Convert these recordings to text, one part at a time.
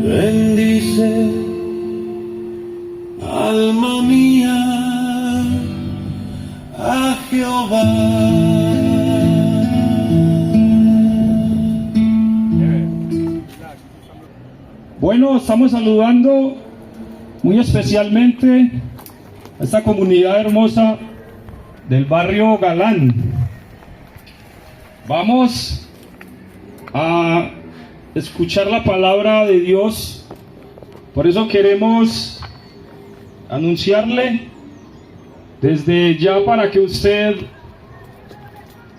Bendice, alma mía, a Jehová. Bueno, estamos saludando muy especialmente a esta comunidad hermosa del barrio Galán. Vamos a escuchar la palabra de Dios, por eso queremos anunciarle desde ya para que usted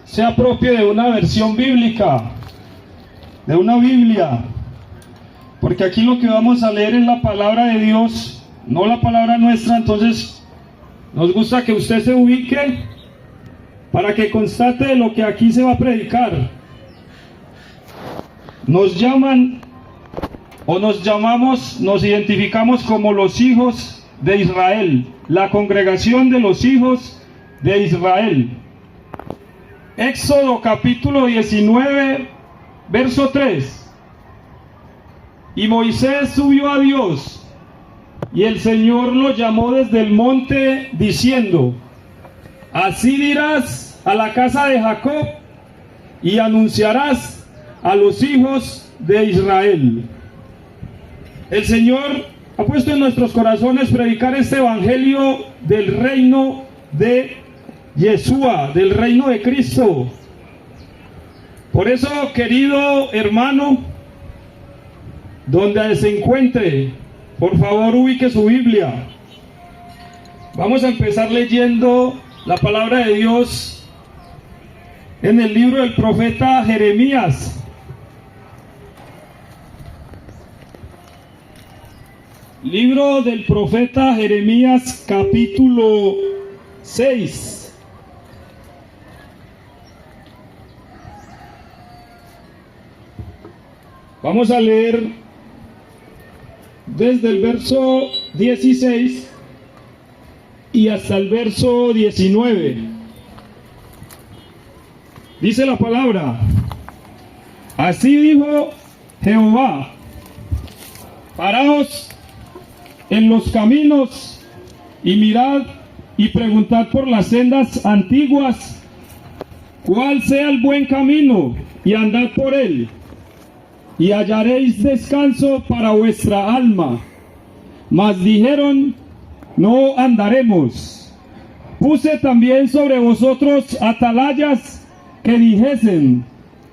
se apropie de una versión bíblica, de una Biblia, porque aquí lo que vamos a leer es la palabra de Dios, no la palabra nuestra. Entonces nos gusta que usted se ubique para que constate de lo que aquí se va a predicar. Nos llaman o nos llamamos, nos identificamos como los hijos de Israel, la congregación de los hijos de Israel. Éxodo capítulo 19, verso 3. Y Moisés subió a Dios, y el Señor lo llamó desde el monte, diciendo: así dirás a la casa de Jacob, y anunciarás a los hijos de Israel. El Señor ha puesto en nuestros corazones predicar este evangelio del reino de Yeshua, del reino de Cristo. Por eso, querido hermano, donde se encuentre, por favor ubique su Biblia. Vamos a empezar leyendo la palabra de Dios en el libro del profeta Jeremías. Libro del profeta Jeremías, capítulo 6. Vamos a leer desde el verso 16 y hasta el verso 19. Dice la palabra: así dijo Jehová, paraos en los caminos y mirad y preguntad por las sendas antiguas cuál sea el buen camino, y andad por él, y hallaréis descanso para vuestra alma. Mas dijeron: no andaremos. Puse también sobre vosotros atalayas que dijesen: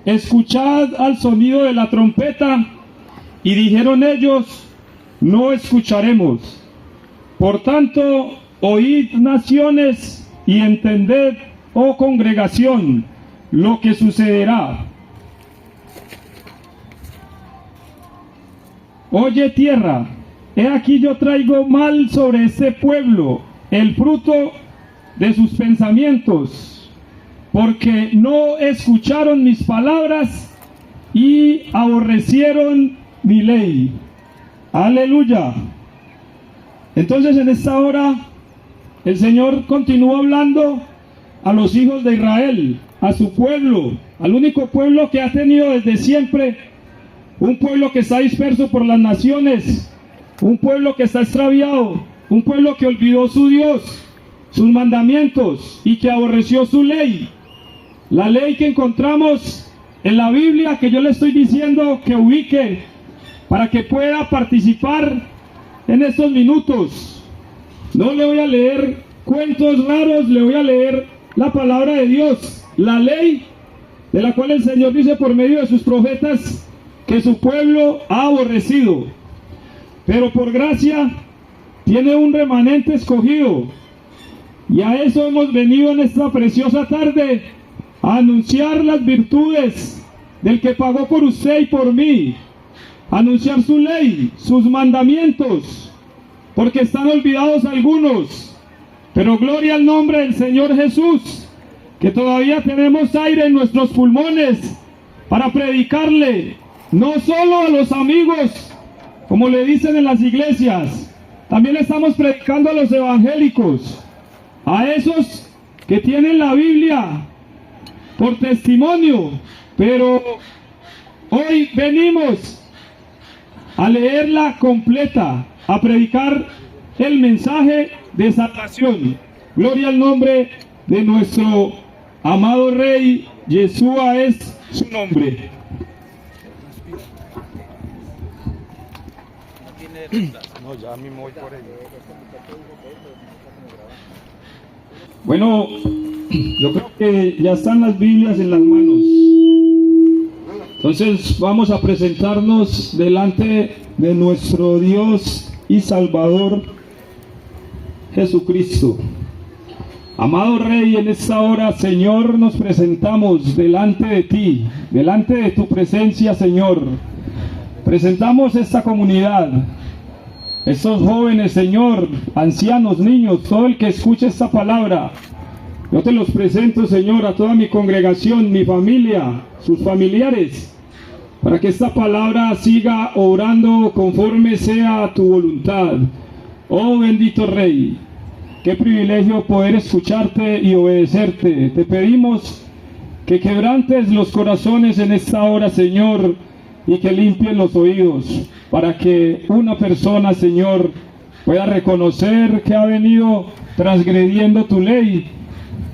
escuchad al sonido de la trompeta. Y dijeron ellos: no escucharemos. Por tanto, oíd, naciones, y entended, oh congregación, lo que sucederá. Oye, tierra, he aquí yo traigo mal sobre este pueblo, el fruto de sus pensamientos, porque no escucharon mis palabras y aborrecieron mi ley. Aleluya. Entonces, en esta hora el Señor continúa hablando a los hijos de Israel, a su pueblo, al único pueblo que ha tenido desde siempre, un pueblo que está disperso por las naciones, un pueblo que está extraviado, un pueblo que olvidó su Dios, sus mandamientos, y que aborreció su ley. La ley que encontramos en la Biblia, que yo le estoy diciendo que ubique para que pueda participar en estos minutos. No le voy a leer cuentos raros, le voy a leer la palabra de Dios, la ley de la cual el Señor dice por medio de sus profetas que su pueblo ha aborrecido, pero por gracia tiene un remanente escogido, y a eso hemos venido en esta preciosa tarde, a anunciar las virtudes del que pagó por usted y por mí, anunciar su ley, sus mandamientos, porque están olvidados algunos, pero gloria al nombre del Señor Jesús, que todavía tenemos aire en nuestros pulmones para predicarle, no solo a los amigos, como le dicen en las iglesias, también estamos predicando a los evangélicos, a esos que tienen la Biblia por testimonio, pero hoy venimos a leerla completa, a predicar el mensaje de salvación. Gloria al nombre de nuestro amado Rey, Yeshua es su nombre. No, ya mismo voy por ello. Bueno, yo creo que ya están las Biblias en las manos. Entonces vamos a presentarnos delante de nuestro Dios y Salvador Jesucristo. Amado Rey, en esta hora, Señor, nos presentamos delante de ti, delante de tu presencia, Señor. Presentamos esta comunidad, estos jóvenes, Señor, ancianos, niños, todo el que escuche esta palabra. Yo te los presento, Señor, a toda mi congregación, mi familia, sus familiares, para que esta palabra siga obrando conforme sea tu voluntad. Oh bendito Rey, qué privilegio poder escucharte y obedecerte. Te pedimos que quebrantes los corazones en esta hora, Señor, y que limpien los oídos, para que una persona, Señor, pueda reconocer que ha venido transgrediendo tu ley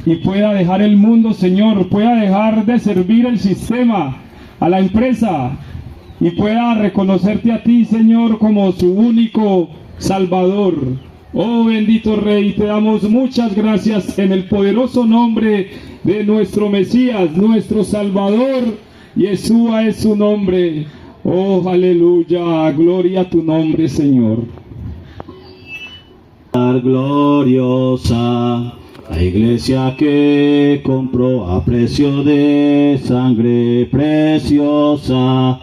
y pueda dejar el mundo, Señor, pueda dejar de servir el sistema, a la empresa, y pueda reconocerte a ti, Señor, como su único Salvador. Oh bendito Rey, te damos muchas gracias en el poderoso nombre de nuestro Mesías, nuestro Salvador. Yeshua es su nombre. Oh aleluya, gloria a tu nombre, Señor. Gloriosa, la iglesia que compró a precio de sangre preciosa.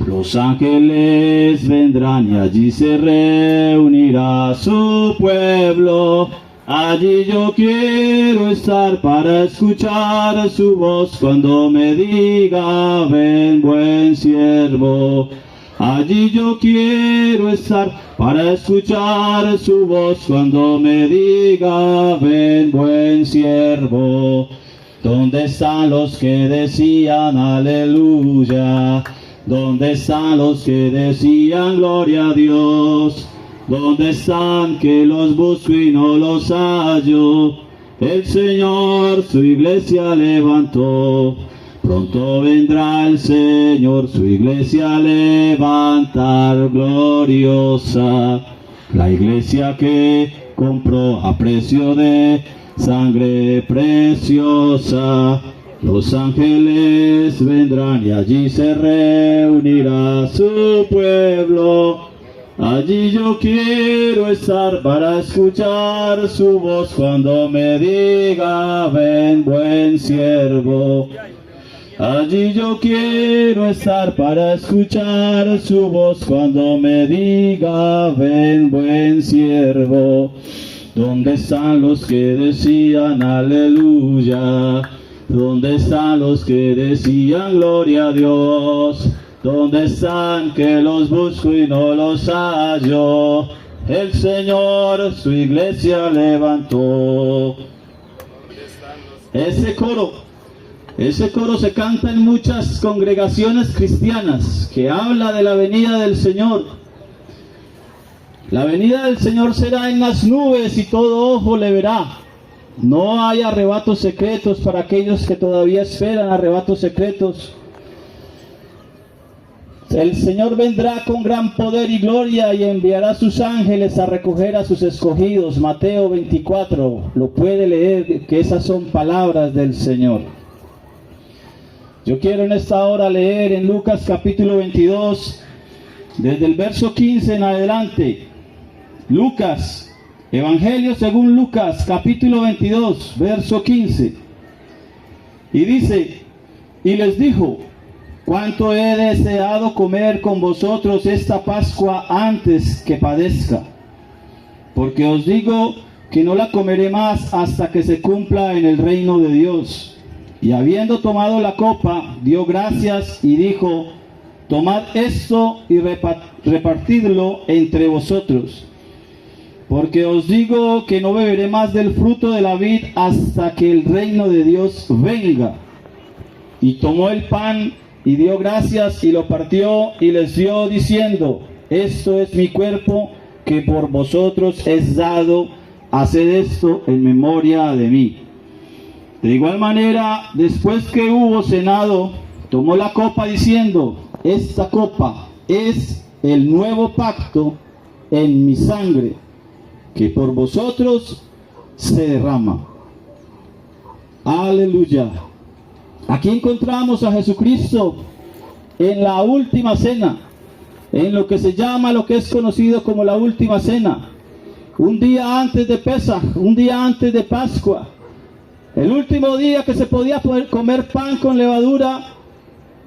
Los ángeles vendrán y allí se reunirá su pueblo. Allí yo quiero estar para escuchar su voz cuando me diga: ven, buen siervo. Allí yo quiero estar para escuchar su voz cuando me diga: ven, buen siervo. ¿Dónde están los que decían aleluya? ¿Dónde están los que decían gloria a Dios? ¿Dónde están que los busco y no los hallo? El Señor su iglesia levantó. Pronto vendrá el Señor su iglesia a levantar gloriosa. La iglesia que compró a precio de sangre preciosa. Los ángeles vendrán y allí se reunirá su pueblo. Allí yo quiero estar para escuchar su voz cuando me diga: ven, buen siervo. Allí yo quiero estar para escuchar su voz cuando me diga: ven, buen siervo. ¿Dónde están los que decían aleluya? ¿Dónde están los que decían gloria a Dios? ¿Dónde están que los busco y no los hallo? El Señor su iglesia levantó. Ese coro se canta en muchas congregaciones cristianas, que habla de la venida del Señor. La venida del Señor será en las nubes y todo ojo le verá. No hay arrebatos secretos para aquellos que todavía esperan arrebatos secretos. El Señor vendrá con gran poder y gloria y enviará a sus ángeles a recoger a sus escogidos. Mateo 24, lo puede leer, que esas son palabras del Señor. Yo quiero en esta hora leer en Lucas capítulo 22, desde el verso 15 en adelante. Lucas, Evangelio según Lucas, capítulo 22, verso 15. Y dice: y les dijo: cuánto he deseado comer con vosotros esta Pascua antes que padezca, porque os digo que no la comeré más hasta que se cumpla en el reino de Dios. Y habiendo tomado la copa, dio gracias y dijo: tomad esto y repartidlo entre vosotros, porque os digo que no beberé más del fruto de la vid hasta que el reino de Dios venga. Y tomó el pan y dio gracias y lo partió y les dio diciendo: esto es mi cuerpo que por vosotros es dado, haced esto en memoria de mí. De igual manera, después que hubo cenado, tomó la copa diciendo, esta copa es el nuevo pacto en mi sangre, que por vosotros se derrama. Aleluya. Aquí encontramos a Jesucristo en la última cena, en lo que se llama, lo que es conocido como la última cena. Un día antes de Pesaj, un día antes de Pascua, el último día que se podía poder comer pan con levadura,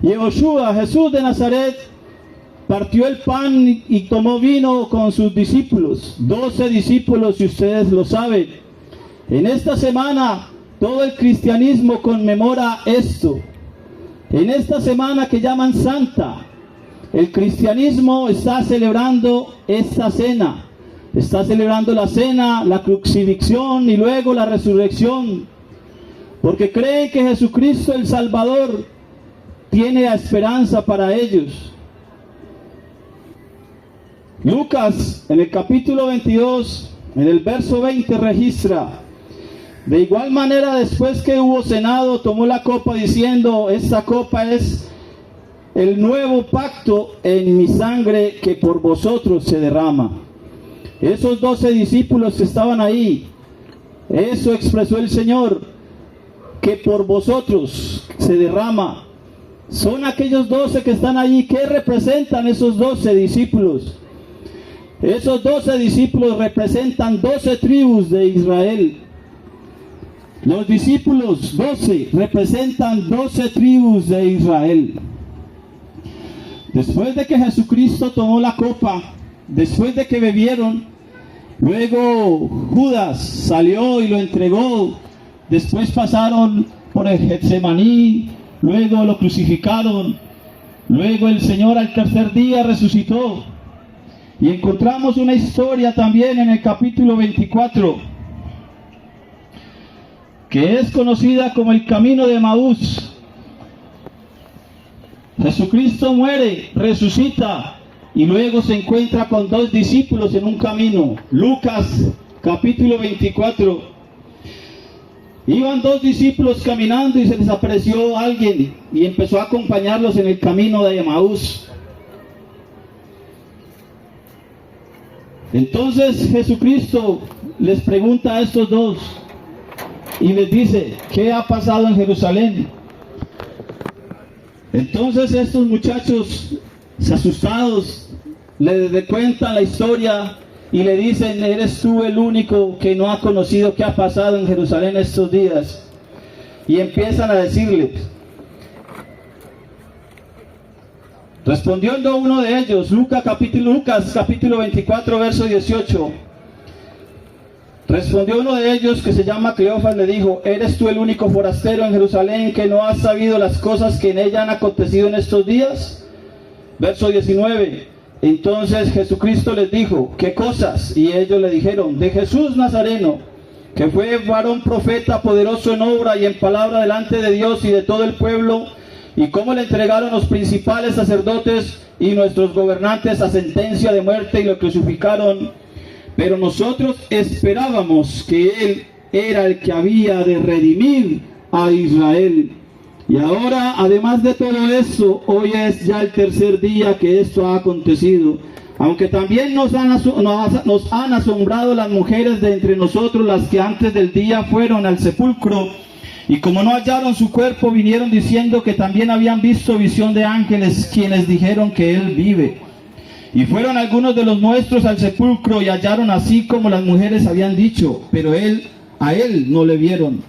Yehoshua, Jesús de Nazaret, partió el pan y tomó vino con sus discípulos, 12 discípulos, si ustedes lo saben. En esta semana todo el cristianismo conmemora esto. En esta semana que llaman Santa, el cristianismo está celebrando esta cena. Está celebrando la cena, la crucifixión y luego la resurrección. Porque creen que Jesucristo el Salvador tiene la esperanza para ellos. Lucas, en el capítulo 22, en el verso 20 registra: de igual manera, después que hubo cenado, tomó la copa diciendo, esta copa es el nuevo pacto en mi sangre que por vosotros se derrama. Esos 12 discípulos que estaban ahí, eso expresó el Señor, que por vosotros se derrama. Son aquellos 12 que están allí. ¿Qué representan esos 12 discípulos? Esos 12 discípulos representan 12 tribus de Israel. Los discípulos 12 representan 12 tribus de Israel. Después de que Jesucristo tomó la copa, después de que bebieron, luego Judas salió y lo entregó. Después pasaron por el Getsemaní, luego lo crucificaron, luego el Señor al tercer día resucitó. Y encontramos una historia también en el capítulo 24, que es conocida como el camino de Emaús. Jesucristo muere, resucita y luego se encuentra con 2 discípulos en un camino. Lucas capítulo 24. Iban 2 discípulos caminando y se les apareció alguien y empezó a acompañarlos en el camino de Emaús. Entonces Jesucristo les pregunta a estos 2 y les dice, ¿qué ha pasado en Jerusalén? Entonces estos muchachos, asustados, le cuentan la historia y le dicen, ¿eres tú el único que no ha conocido qué ha pasado en Jerusalén estos días? Y empiezan a decirle. Respondiendo uno de ellos, Lucas capítulo 24, verso 18. Respondió uno de ellos, que se llama Cleofas, le dijo, ¿eres tú el único forastero en Jerusalén que no has sabido las cosas que en ella han acontecido en estos días? Verso 19. Entonces Jesucristo les dijo, ¿qué cosas? Y ellos le dijeron, de Jesús Nazareno, que fue varón profeta, poderoso en obra y en palabra delante de Dios y de todo el pueblo, y cómo le entregaron los principales sacerdotes y nuestros gobernantes a sentencia de muerte y lo crucificaron. Pero nosotros esperábamos que Él era el que había de redimir a Israel. Y ahora, además de todo esto, hoy es ya el tercer día que esto ha acontecido. Aunque también nos han asombrado las mujeres de entre nosotros, las que antes del día fueron al sepulcro, y como no hallaron su cuerpo, vinieron diciendo que también habían visto visión de ángeles, quienes dijeron que Él vive. Y fueron algunos de los nuestros al sepulcro y hallaron así como las mujeres habían dicho, pero a él no le vieron.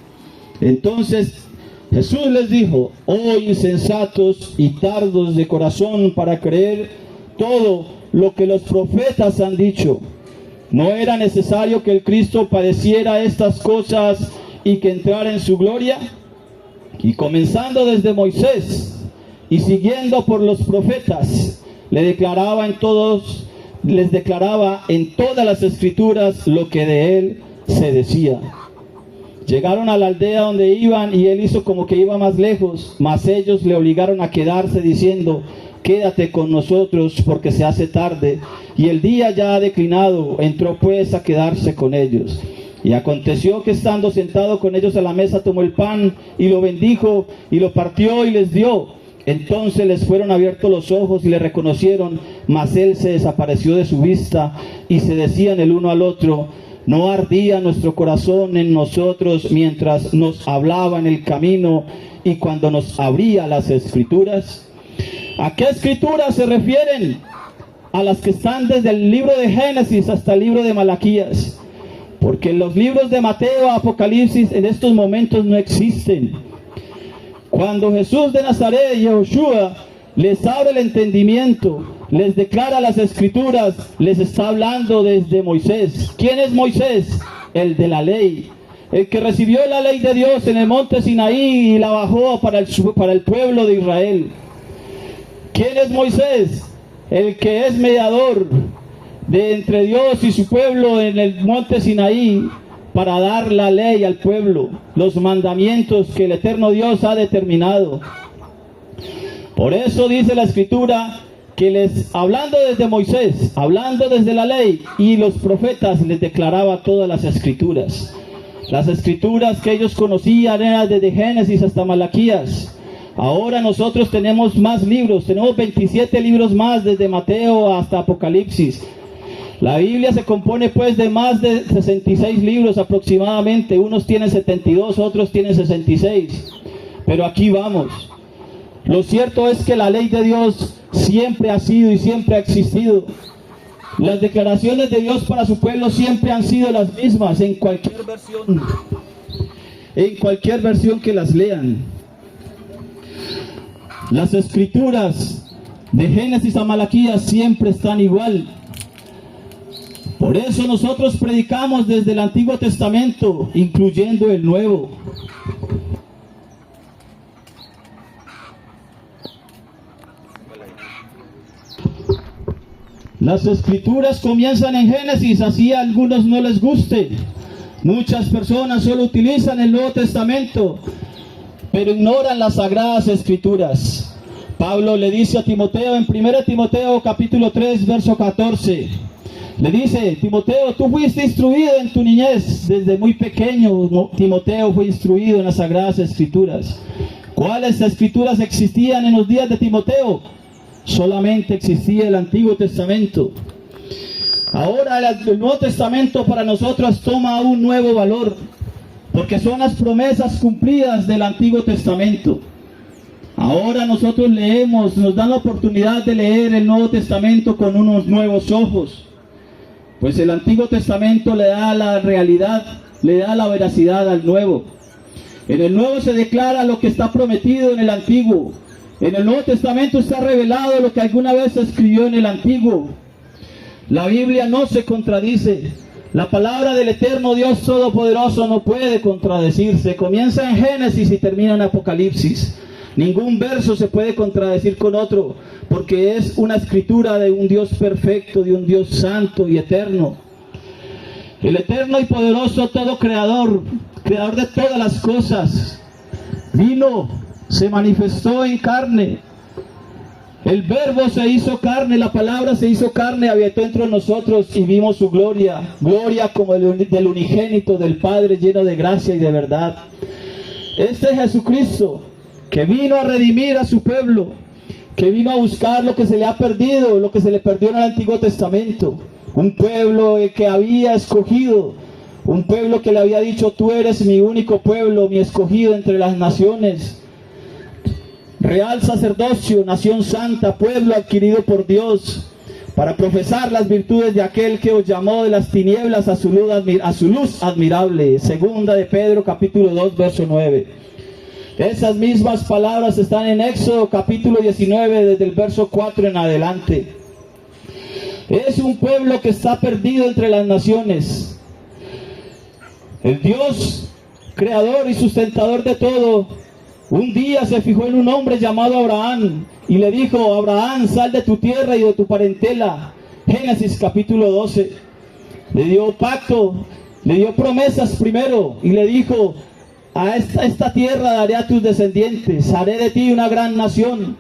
Entonces Jesús les dijo, oh insensatos y tardos de corazón para creer todo lo que los profetas han dicho. ¿No era necesario que el Cristo padeciera estas cosas y que entrara en su gloria? Y comenzando desde Moisés y siguiendo por los profetas, les declaraba en todas las escrituras lo que de él se decía. Llegaron a la aldea donde iban y él hizo como que iba más lejos, mas ellos le obligaron a quedarse diciendo, quédate con nosotros porque se hace tarde y el día ya ha declinado. Entró pues a quedarse con ellos. Y aconteció que estando sentado con ellos a la mesa, tomó el pan y lo bendijo y lo partió y les dio. Entonces les fueron abiertos los ojos y le reconocieron, mas él se desapareció de su vista, y se decían el uno al otro: ¿no ardía nuestro corazón en nosotros mientras nos hablaba en el camino y cuando nos abría las escrituras? ¿A qué escrituras se refieren? A las que están desde el libro de Génesis hasta el libro de Malaquías, porque los libros de Mateo, Apocalipsis en estos momentos no existen. Cuando Jesús de Nazaret, Yahushua, les abre el entendimiento, les declara las escrituras, les está hablando desde Moisés. ¿Quién es Moisés? El de la ley, el que recibió la ley de Dios en el monte Sinaí y la bajó para el pueblo de Israel. ¿Quién es Moisés? El que es mediador de entre Dios y su pueblo en el monte Sinaí, para dar la ley al pueblo, los mandamientos que el eterno Dios ha determinado. Por eso dice la escritura que hablando desde Moisés, hablando desde la ley y los profetas, les declaraba todas las escrituras. Las escrituras que ellos conocían eran desde Génesis hasta Malaquías. Ahora nosotros tenemos más libros, tenemos 27 libros más desde Mateo hasta Apocalipsis. La Biblia se compone pues de más de 66 libros aproximadamente. Unos tienen 72, otros tienen 66. Pero aquí vamos. Lo cierto es que la ley de Dios siempre ha sido y siempre ha existido. Las declaraciones de Dios para su pueblo siempre han sido las mismas en cualquier versión que las lean. Las escrituras de Génesis a Malaquías siempre están igual. Por eso nosotros predicamos desde el Antiguo Testamento, incluyendo el Nuevo. Las escrituras comienzan en Génesis, así a algunos no les guste. Muchas personas solo utilizan el Nuevo Testamento, pero ignoran las sagradas escrituras. Pablo le dice a Timoteo en 1 Timoteo capítulo 3, verso 14. Le dice: Timoteo, tú fuiste instruido en tu niñez, desde muy pequeño Timoteo fue instruido en las sagradas escrituras. ¿Cuáles escrituras existían en los días de Timoteo? Solamente existía el Antiguo Testamento. Ahora el Nuevo Testamento para nosotros toma un nuevo valor, porque son las promesas cumplidas del Antiguo Testamento. Ahora nosotros leemos, nos dan la oportunidad de leer el Nuevo Testamento con unos nuevos ojos. Pues el Antiguo Testamento le da la realidad, le da la veracidad al Nuevo. En el Nuevo se declara lo que está prometido en el Antiguo. En el Nuevo Testamento está revelado lo que alguna vez se escribió en el Antiguo. La Biblia no se contradice. La palabra del eterno Dios Todopoderoso no puede contradecirse. Comienza en Génesis y termina en Apocalipsis. Ningún verso se puede contradecir con otro, porque es una escritura de un Dios perfecto, de un Dios santo y eterno. El eterno y poderoso todo creador, creador de todas las cosas, vino, se manifestó en carne. El verbo se hizo carne, la palabra se hizo carne, habitó entre nosotros y vimos su gloria, gloria como del unigénito del Padre, lleno de gracia y de verdad. Este es Jesucristo, que vino a redimir a su pueblo, que vino a buscar lo que se le ha perdido, lo que se le perdió en el Antiguo Testamento. Un pueblo que había escogido, un pueblo que le había dicho: tú eres mi único pueblo, mi escogido entre las naciones. Real sacerdocio, nación santa, pueblo adquirido por Dios, para profesar las virtudes de aquel que os llamó de las tinieblas a su luz admirable. Segunda de Pedro capítulo 2, verso 9. Esas mismas palabras están en Éxodo capítulo 19, desde el verso 4 en adelante. Es un pueblo que está perdido entre las naciones. El Dios, creador y sustentador de todo, un día se fijó en un hombre llamado Abraham y le dijo: Abraham, sal de tu tierra y de tu parentela. Génesis capítulo 12. Le dio pacto, le dio promesas primero y le dijo: a esta tierra daré a tus descendientes, haré de ti una gran nación.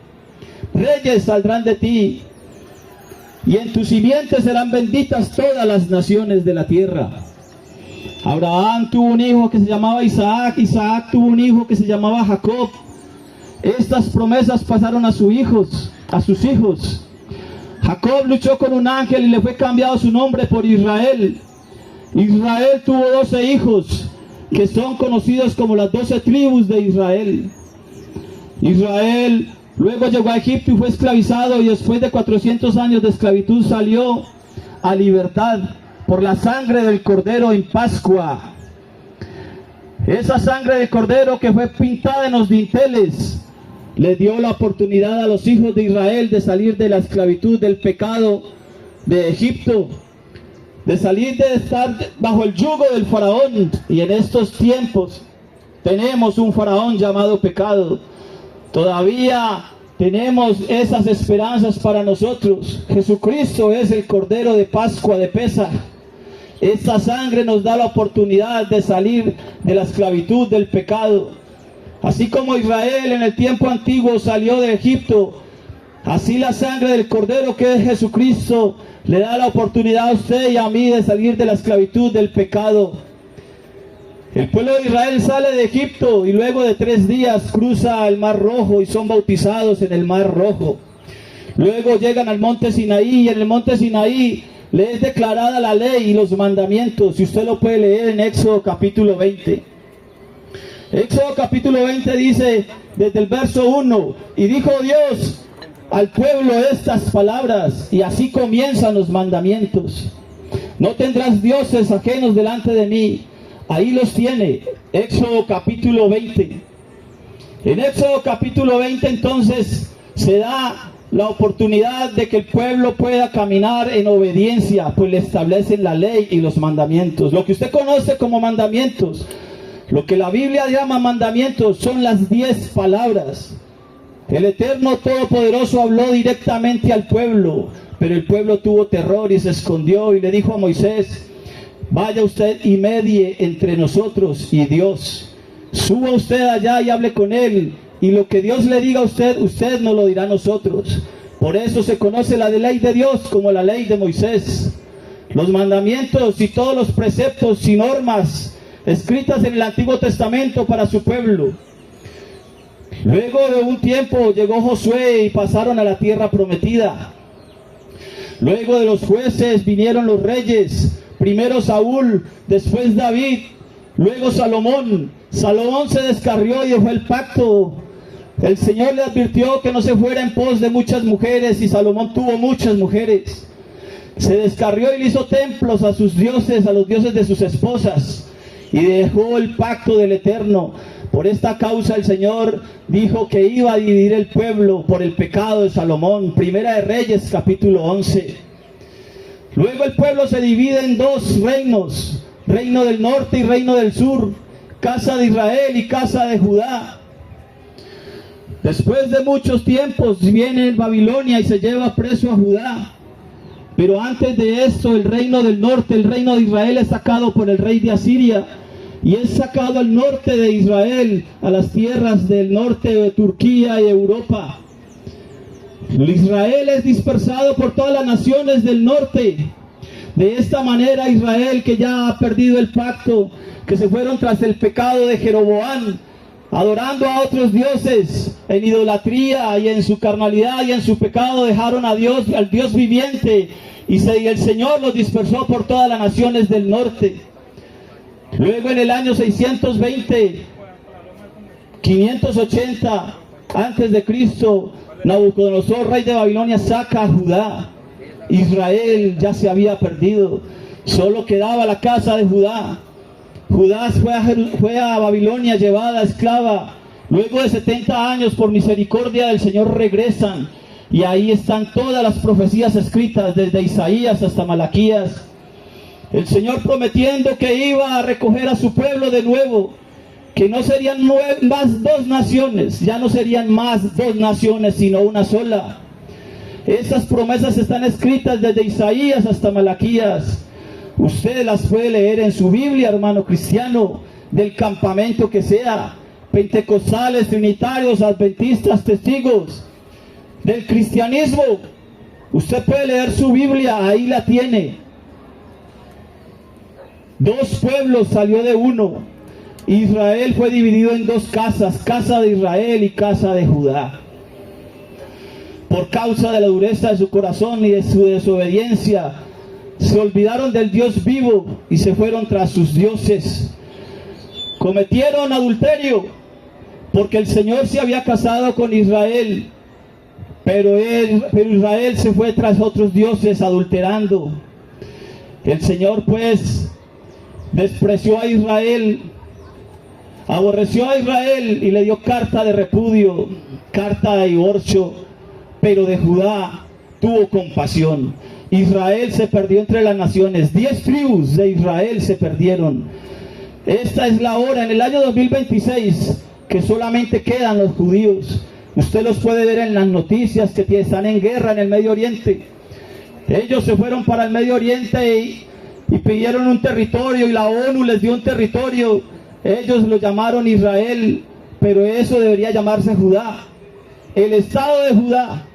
reyes saldrán de ti, y en tu simiente serán benditas todas las naciones de la tierra. Abraham tuvo un hijo que se llamaba Isaac, Isaac tuvo un hijo que se llamaba Jacob. Estas promesas pasaron a sus hijos. Jacob luchó con un ángel y le fue cambiado su nombre por Israel. Israel tuvo 12 hijos que son conocidos como las 12 tribus de Israel. Israel luego llegó a Egipto y fue esclavizado, y después de 400 años de esclavitud salió a libertad por la sangre del Cordero en Pascua. Esa sangre del Cordero que fue pintada en los dinteles le dio la oportunidad a los hijos de Israel de salir de la esclavitud, del pecado de Egipto, de salir de estar bajo el yugo del faraón. Y en estos tiempos tenemos un faraón llamado pecado. Todavía tenemos esas esperanzas para nosotros. Jesucristo es el Cordero de Pascua, de Pesaj. Esta sangre nos da la oportunidad de salir de la esclavitud del pecado. Así como Israel en el tiempo antiguo salió de Egipto, así la sangre del Cordero que es Jesucristo le da la oportunidad a usted y a mí de salir de la esclavitud del pecado. El pueblo de Israel sale de Egipto y luego de 3 días cruza el Mar Rojo y son bautizados en el Mar Rojo. Luego llegan al monte Sinaí, y en el monte Sinaí le es declarada la ley y los mandamientos, y usted lo puede leer en Éxodo capítulo 20. Éxodo capítulo 20 dice desde el verso 1: y dijo Dios al pueblo estas palabras, y así comienzan los mandamientos: no tendrás dioses ajenos delante de mí. Ahí los tiene, Éxodo capítulo 20. En Éxodo capítulo 20 entonces se da la oportunidad de que el pueblo pueda caminar en obediencia, pues le establecen la ley y los mandamientos. Lo que usted conoce como mandamientos, lo que la Biblia llama mandamientos, son las 10 palabras. El Eterno Todopoderoso habló directamente al pueblo, pero el pueblo tuvo terror y se escondió, y le dijo a Moisés: vaya usted y medie entre nosotros y Dios. Suba usted allá y hable con él, y lo que Dios le diga a usted, usted nos lo dirá a nosotros. Por eso se conoce la ley de Dios como la ley de Moisés. Los mandamientos y todos los preceptos y normas escritas en el Antiguo Testamento para su pueblo. Luego de un tiempo llegó Josué y pasaron a la tierra prometida. Luego de los jueces vinieron los reyes. Primero Saúl, después David, luego Salomón. Salomón se descarrió y dejó el pacto. El Señor le advirtió que no se fuera en pos de muchas mujeres, y Salomón tuvo muchas mujeres. Se descarrió y le hizo templos a sus dioses, a los dioses de sus esposas, y dejó el pacto del Eterno. Por esta causa el Señor dijo que iba a dividir el pueblo por el pecado de Salomón. Primera de Reyes capítulo 11. Luego el pueblo se divide en 2 reinos: reino del norte y reino del sur, casa de Israel y casa de Judá. Después de muchos tiempos viene Babilonia y se lleva preso a Judá. Pero antes de esto, el reino del norte, el reino de Israel, es sacado por el rey de Asiria, y es sacado al norte de Israel, a las tierras del norte de Turquía y Europa. Israel es dispersado por todas las naciones del norte. De esta manera Israel, que ya ha perdido el pacto, que se fueron tras el pecado de Jeroboam, adorando a otros dioses, en idolatría y en su carnalidad y en su pecado, dejaron a Dios, al Dios viviente, y el Señor los dispersó por todas las naciones del norte. Luego en el año 620, 580 antes de Cristo, Nabucodonosor, rey de Babilonia, saca a Judá. Israel ya se había perdido, solo quedaba la casa de Judá. Judá fue a Babilonia llevada esclava. Luego de 70 años, por misericordia del Señor, regresan, y ahí están todas las profecías escritas desde Isaías hasta Malaquías. El Señor prometiendo que iba a recoger a su pueblo de nuevo, que no serían más 2 naciones, ya no serían más 2 naciones, sino una sola. Esas promesas están escritas desde Isaías hasta Malaquías. Usted las puede leer en su Biblia, hermano cristiano, del campamento que sea, pentecostales, trinitarios, adventistas, testigos. del cristianismo. Usted puede leer su Biblia, ahí la tiene. 2 pueblos salió de uno. Israel fue dividido en 2 casas, casa de Israel y casa de Judá. Por causa de la dureza de su corazón y de su desobediencia, se olvidaron del Dios vivo y se fueron tras sus dioses. Cometieron adulterio, porque el Señor se había casado con Israel, pero Israel se fue tras otros dioses adulterando. El Señor pues despreció a Israel, aborreció a Israel y le dio carta de repudio, carta de divorcio, pero de Judá tuvo compasión. Israel se perdió entre las naciones, 10 tribus de Israel se perdieron. Esta es la hora, en el año 2026, que solamente quedan los judíos. Usted los puede ver en las noticias que están en guerra en el Medio Oriente. Ellos se fueron para el Medio Oriente y pidieron un territorio, y la ONU les dio un territorio. Ellos lo llamaron Israel, pero eso debería llamarse Judá. El estado de Judá.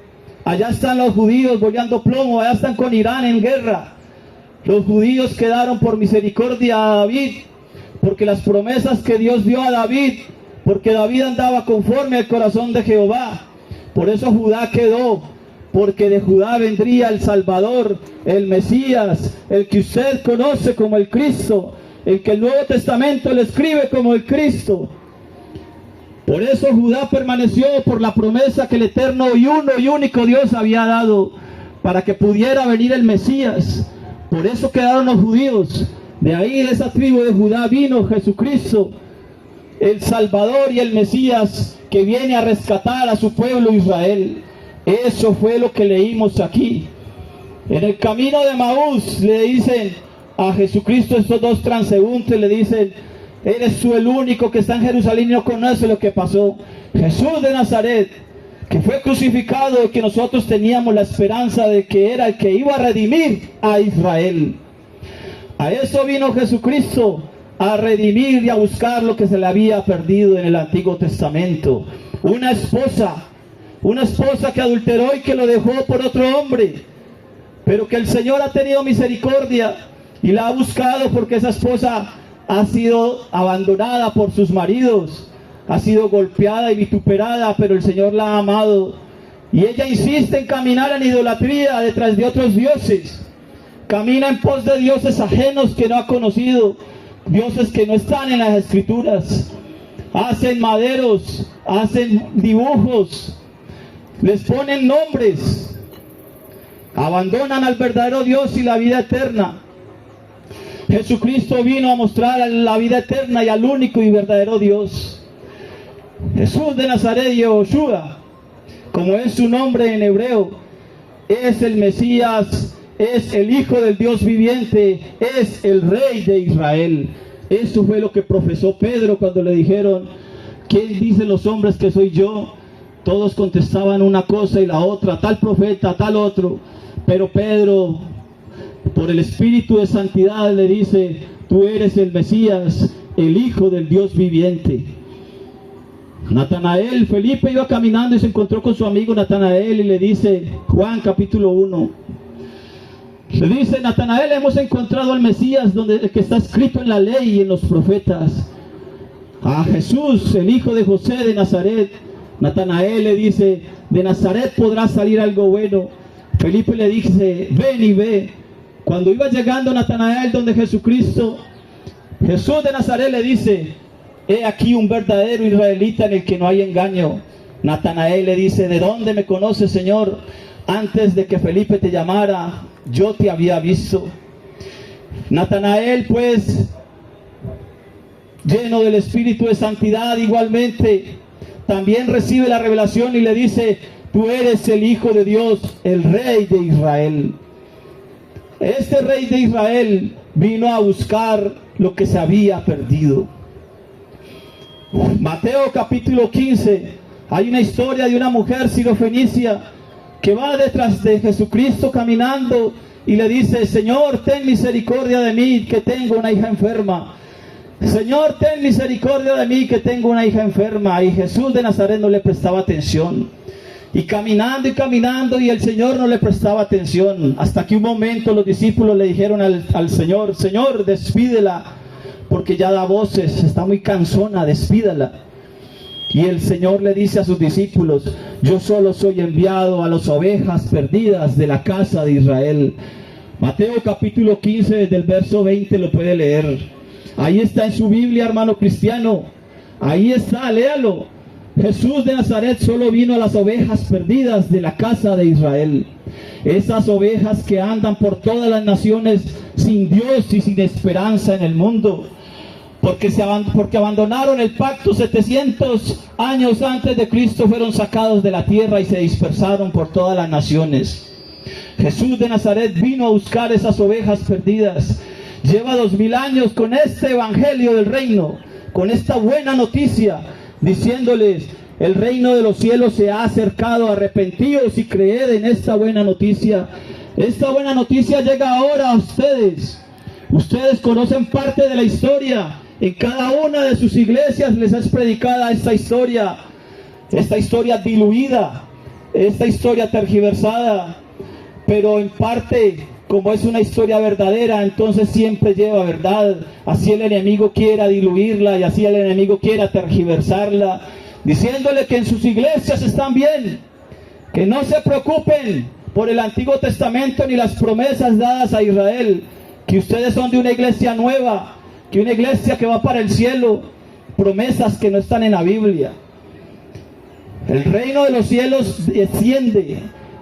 Allá están los judíos boleando plomo, allá están con Irán en guerra. Los judíos quedaron por misericordia a David, porque las promesas que Dios dio a David, porque David andaba conforme al corazón de Jehová. Por eso Judá quedó, porque de Judá vendría el Salvador, el Mesías, el que usted conoce como el Cristo, el que el Nuevo Testamento le escribe como el Cristo. Por eso Judá permaneció por la promesa que el eterno y uno y único Dios había dado, para que pudiera venir el Mesías. Por eso quedaron los judíos. De ahí, de esa tribu de Judá, vino Jesucristo, el Salvador y el Mesías, que viene a rescatar a su pueblo Israel. Eso fue lo que leímos aquí. En el camino de Maús le dicen a Jesucristo estos 2 transeúntes, le dicen: eres tú el único que está en Jerusalén y no conoce lo que pasó. Jesús de Nazaret, que fue crucificado y que nosotros teníamos la esperanza de que era el que iba a redimir a Israel. A eso vino Jesucristo, a redimir y a buscar lo que se le había perdido en el Antiguo Testamento. Una esposa que adulteró y que lo dejó por otro hombre, pero que el Señor ha tenido misericordia y la ha buscado, porque esa esposa ha sido abandonada por sus maridos, ha sido golpeada y vituperada, pero el Señor la ha amado, y ella insiste en caminar en idolatría detrás de otros dioses. Camina en pos de dioses ajenos que no ha conocido, dioses que no están en las Escrituras. Hacen maderos, hacen dibujos, les ponen nombres, abandonan al verdadero Dios y la vida eterna. Jesucristo vino a mostrar la vida eterna y al único y verdadero Dios. Jesús de Nazaret, Yehoshua, como es su nombre en hebreo, es el Mesías, es el Hijo del Dios viviente, es el Rey de Israel. Eso fue lo que profesó Pedro cuando le dijeron: ¿quién dicen los hombres que soy yo? Todos contestaban una cosa y la otra, tal profeta, tal otro. Pero Pedro, por el Espíritu de Santidad, le dice: tú eres el Mesías, el Hijo del Dios viviente. Natanael, Felipe iba caminando y se encontró con su amigo Natanael y le dice, Juan capítulo 1, le dice: Natanael, hemos encontrado al Mesías, el que está escrito en la ley y en los profetas, a Jesús, el hijo de José de Nazaret. Natanael le dice: de Nazaret podrá salir algo bueno. Felipe le dice: ven y ve. Cuando iba llegando Natanael donde Jesucristo, Jesús de Nazaret le dice: he aquí un verdadero israelita en el que no hay engaño. Natanael le dice: ¿de dónde me conoces, Señor? Antes de que Felipe te llamara, yo te había visto. Natanael, pues, lleno del Espíritu de Santidad, igualmente, también recibe la revelación y le dice: tú eres el Hijo de Dios, el Rey de Israel. Este Rey de Israel vino a buscar lo que se había perdido. Mateo capítulo 15, hay una historia de una mujer sirofenicia que va detrás de Jesucristo caminando y le dice: Señor, ten misericordia de mí, que tengo una hija enferma. Señor, ten misericordia de mí, que tengo una hija enferma. Y Jesús de Nazaret no le prestaba atención. Y caminando, y el Señor no le prestaba atención. Hasta que un momento los discípulos le dijeron al Señor: Señor, despídela, porque ya da voces, está muy cansona, despídala. Y el Señor le dice a sus discípulos: yo solo soy enviado a las ovejas perdidas de la casa de Israel. Mateo capítulo 15, desde el verso 20 lo puede leer. Ahí está en su Biblia, hermano cristiano. Ahí está, léalo. Jesús de Nazaret solo vino a las ovejas perdidas de la casa de Israel. Esas ovejas que andan por todas las naciones sin Dios y sin esperanza en el mundo. Porque abandonaron el pacto 700 años antes de Cristo, fueron sacados de la tierra y se dispersaron por todas las naciones. Jesús de Nazaret vino a buscar esas ovejas perdidas. Lleva 2000 años con este evangelio del reino, con esta buena noticia, diciéndoles: el reino de los cielos se ha acercado, arrepentidos y creed en esta buena noticia. Esta buena noticia llega ahora a ustedes. Ustedes conocen parte de la historia. En cada una de sus iglesias les es predicada esta historia diluida, esta historia tergiversada, pero en parte, como es una historia verdadera, entonces siempre lleva verdad. Así el enemigo quiera diluirla y así el enemigo quiera tergiversarla, diciéndole que en sus iglesias están bien, que no se preocupen por el Antiguo Testamento ni las promesas dadas a Israel, que ustedes son de una iglesia nueva, que una iglesia que va para el cielo, promesas que no están en la Biblia. El reino de los cielos desciende,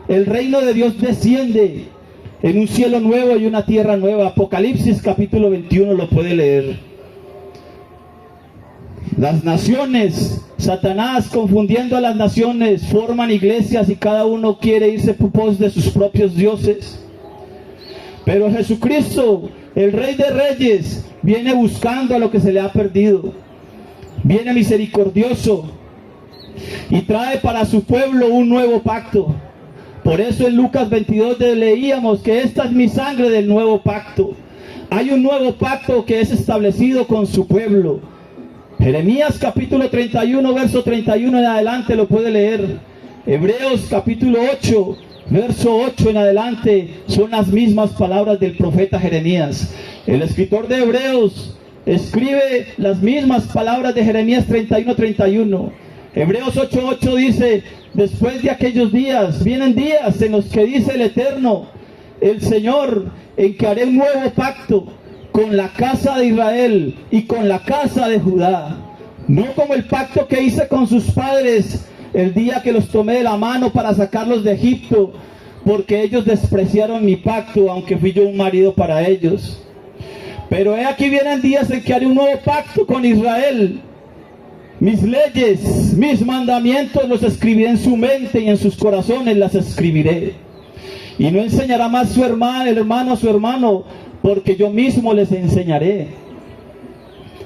el reino de Dios desciende en un cielo nuevo y una tierra nueva. Apocalipsis capítulo 21 lo puede leer. Las naciones, Satanás confundiendo a las naciones, forman iglesias y cada uno quiere irse por pos de sus propios dioses. Pero Jesucristo, el Rey de Reyes, viene buscando a lo que se le ha perdido. Viene misericordioso y trae para su pueblo un nuevo pacto. Por eso en Lucas 22 leíamos que esta es mi sangre del nuevo pacto. Hay un nuevo pacto que es establecido con su pueblo. Jeremías capítulo 31, verso 31 en adelante lo puede leer. Hebreos capítulo 8, verso 8 en adelante son las mismas palabras del profeta Jeremías. El escritor de Hebreos escribe las mismas palabras de Jeremías 31:31. Hebreos 8:8 dice: después de aquellos días, vienen días en los que dice el Eterno, el Señor, en que haré un nuevo pacto con la casa de Israel y con la casa de Judá, no como el pacto que hice con sus padres el día que los tomé de la mano para sacarlos de Egipto, porque ellos despreciaron mi pacto, aunque fui yo un marido para ellos. Pero he aquí vienen días en que haré un nuevo pacto con Israel. Mis leyes, mis mandamientos los escribiré en su mente y en sus corazones las escribiré. Y no enseñará más su hermano a su hermano, porque yo mismo les enseñaré.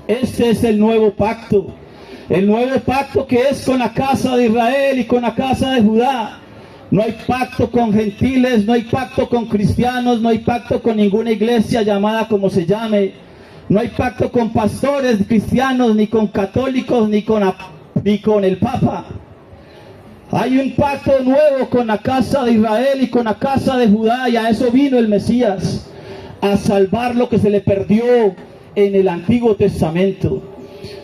Este es el nuevo pacto que es con la casa de Israel y con la casa de Judá. No hay pacto con gentiles, no hay pacto con cristianos, no hay pacto con ninguna iglesia llamada como se llame. No hay pacto con pastores cristianos, ni con católicos, ni con el Papa. Hay un pacto nuevo con la casa de Israel y con la casa de Judá, y a eso vino el Mesías, a salvar lo que se le perdió en el Antiguo Testamento.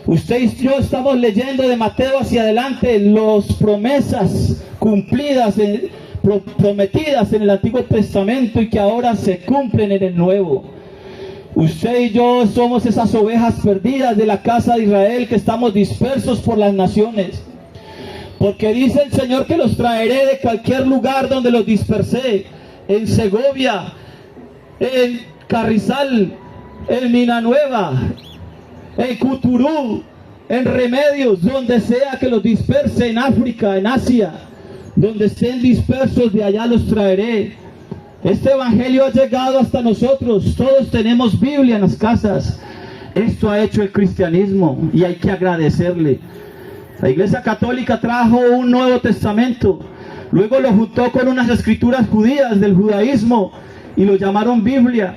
Usted y yo estamos leyendo de Mateo hacia adelante las promesas cumplidas, prometidas en el Antiguo Testamento y que ahora se cumplen en el Nuevo. Usted y yo somos esas ovejas perdidas de la casa de Israel que estamos dispersos por las naciones. Porque dice el Señor que los traeré de cualquier lugar donde los dispersé, en Segovia, en Carrizal, en Minanueva, en Cuturú, en Remedios, donde sea que los disperse, en África, en Asia, donde estén dispersos, de allá los traeré. Este evangelio ha llegado hasta nosotros. Todos tenemos Biblia en las casas. Esto ha hecho el cristianismo y hay que agradecerle. La Iglesia Católica trajo un Nuevo Testamento, luego lo juntó con unas escrituras judías del judaísmo y lo llamaron Biblia.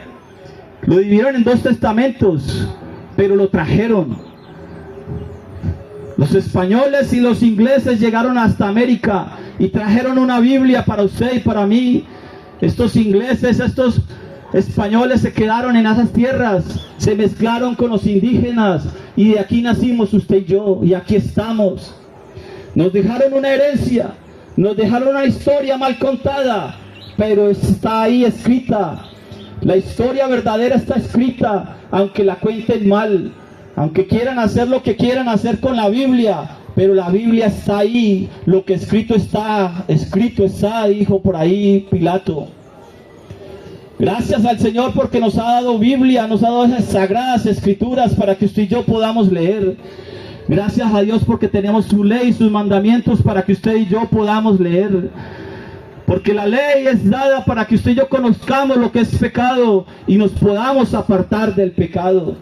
Lo dividieron en 2 testamentos, pero lo trajeron. Los españoles y los ingleses llegaron hasta América y trajeron una Biblia para usted y para mí. Estos ingleses, estos españoles se quedaron en esas tierras, se mezclaron con los indígenas y de aquí nacimos usted y yo, y aquí estamos. Nos dejaron una herencia, nos dejaron una historia mal contada, pero está ahí escrita. La historia verdadera está escrita, aunque la cuenten mal, aunque quieran hacer lo que quieran hacer con la Biblia, pero la Biblia está ahí. Lo que escrito está, dijo por ahí Pilato. Gracias al Señor porque nos ha dado Biblia, nos ha dado esas sagradas escrituras para que usted y yo podamos leer. Gracias a Dios porque tenemos su ley, sus mandamientos para que usted y yo podamos leer. Porque la ley es dada para que usted y yo conozcamos lo que es pecado y nos podamos apartar del pecado.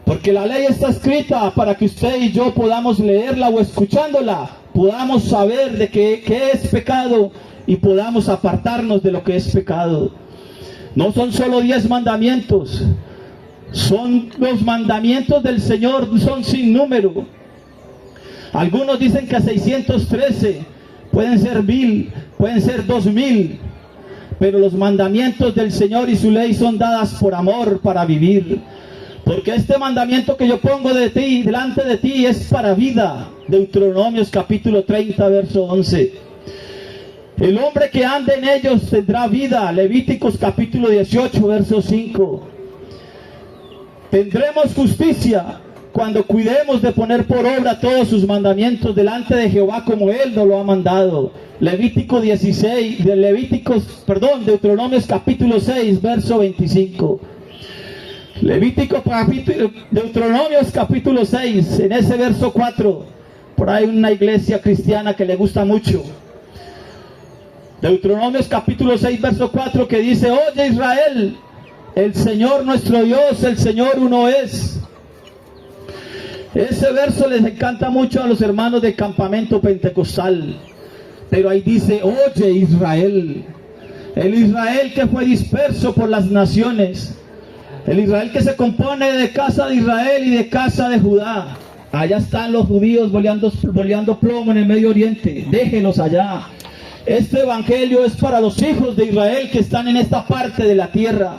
Porque la ley está escrita para que usted y yo podamos leerla o escuchándola, podamos saber de qué es pecado y podamos apartarnos de lo que es pecado. No son solo 10 mandamientos, son los mandamientos del Señor, son sin número. Algunos dicen que 613, pueden ser 1000, pueden ser 2000, pero los mandamientos del Señor y su ley son dadas por amor para vivir. Porque este mandamiento que yo pongo delante de ti es para vida. Deuteronomios capítulo 30, verso 11. El hombre que ande en ellos tendrá vida. Levíticos capítulo 18, verso 5. Tendremos justicia cuando cuidemos de poner por obra todos sus mandamientos delante de Jehová como Él nos lo ha mandado. Deuteronomios capítulo 6, verso 25. Deuteronomios capítulo 6, en ese verso 4, por ahí una iglesia cristiana que le gusta mucho. Deuteronomios capítulo 6, verso 4, que dice: oye Israel, el Señor nuestro Dios, el Señor uno es. Ese verso les encanta mucho a los hermanos del campamento pentecostal, pero ahí dice: oye Israel, el Israel que fue disperso por las naciones, el Israel que se compone de casa de Israel y de casa de Judá. Allá están los judíos boleando plomo en el Medio Oriente, déjenlos allá. Este evangelio es para los hijos de Israel que están en esta parte de la tierra.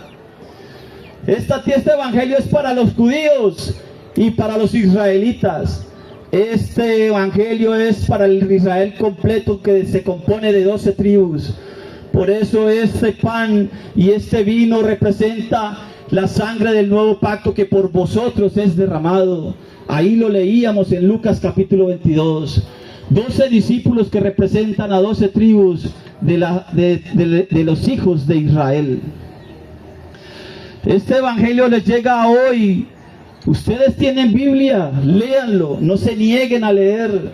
Este evangelio es para los judíos y para los israelitas. Este evangelio es para el Israel completo que se compone de 12 tribus. Por eso este pan y este vino representa la sangre del nuevo pacto que por vosotros es derramado. Ahí lo leíamos en Lucas capítulo 22. 12 discípulos que representan a 12 tribus de los hijos de Israel. Este evangelio les llega hoy. Ustedes tienen Biblia, léanlo, no se nieguen a leer,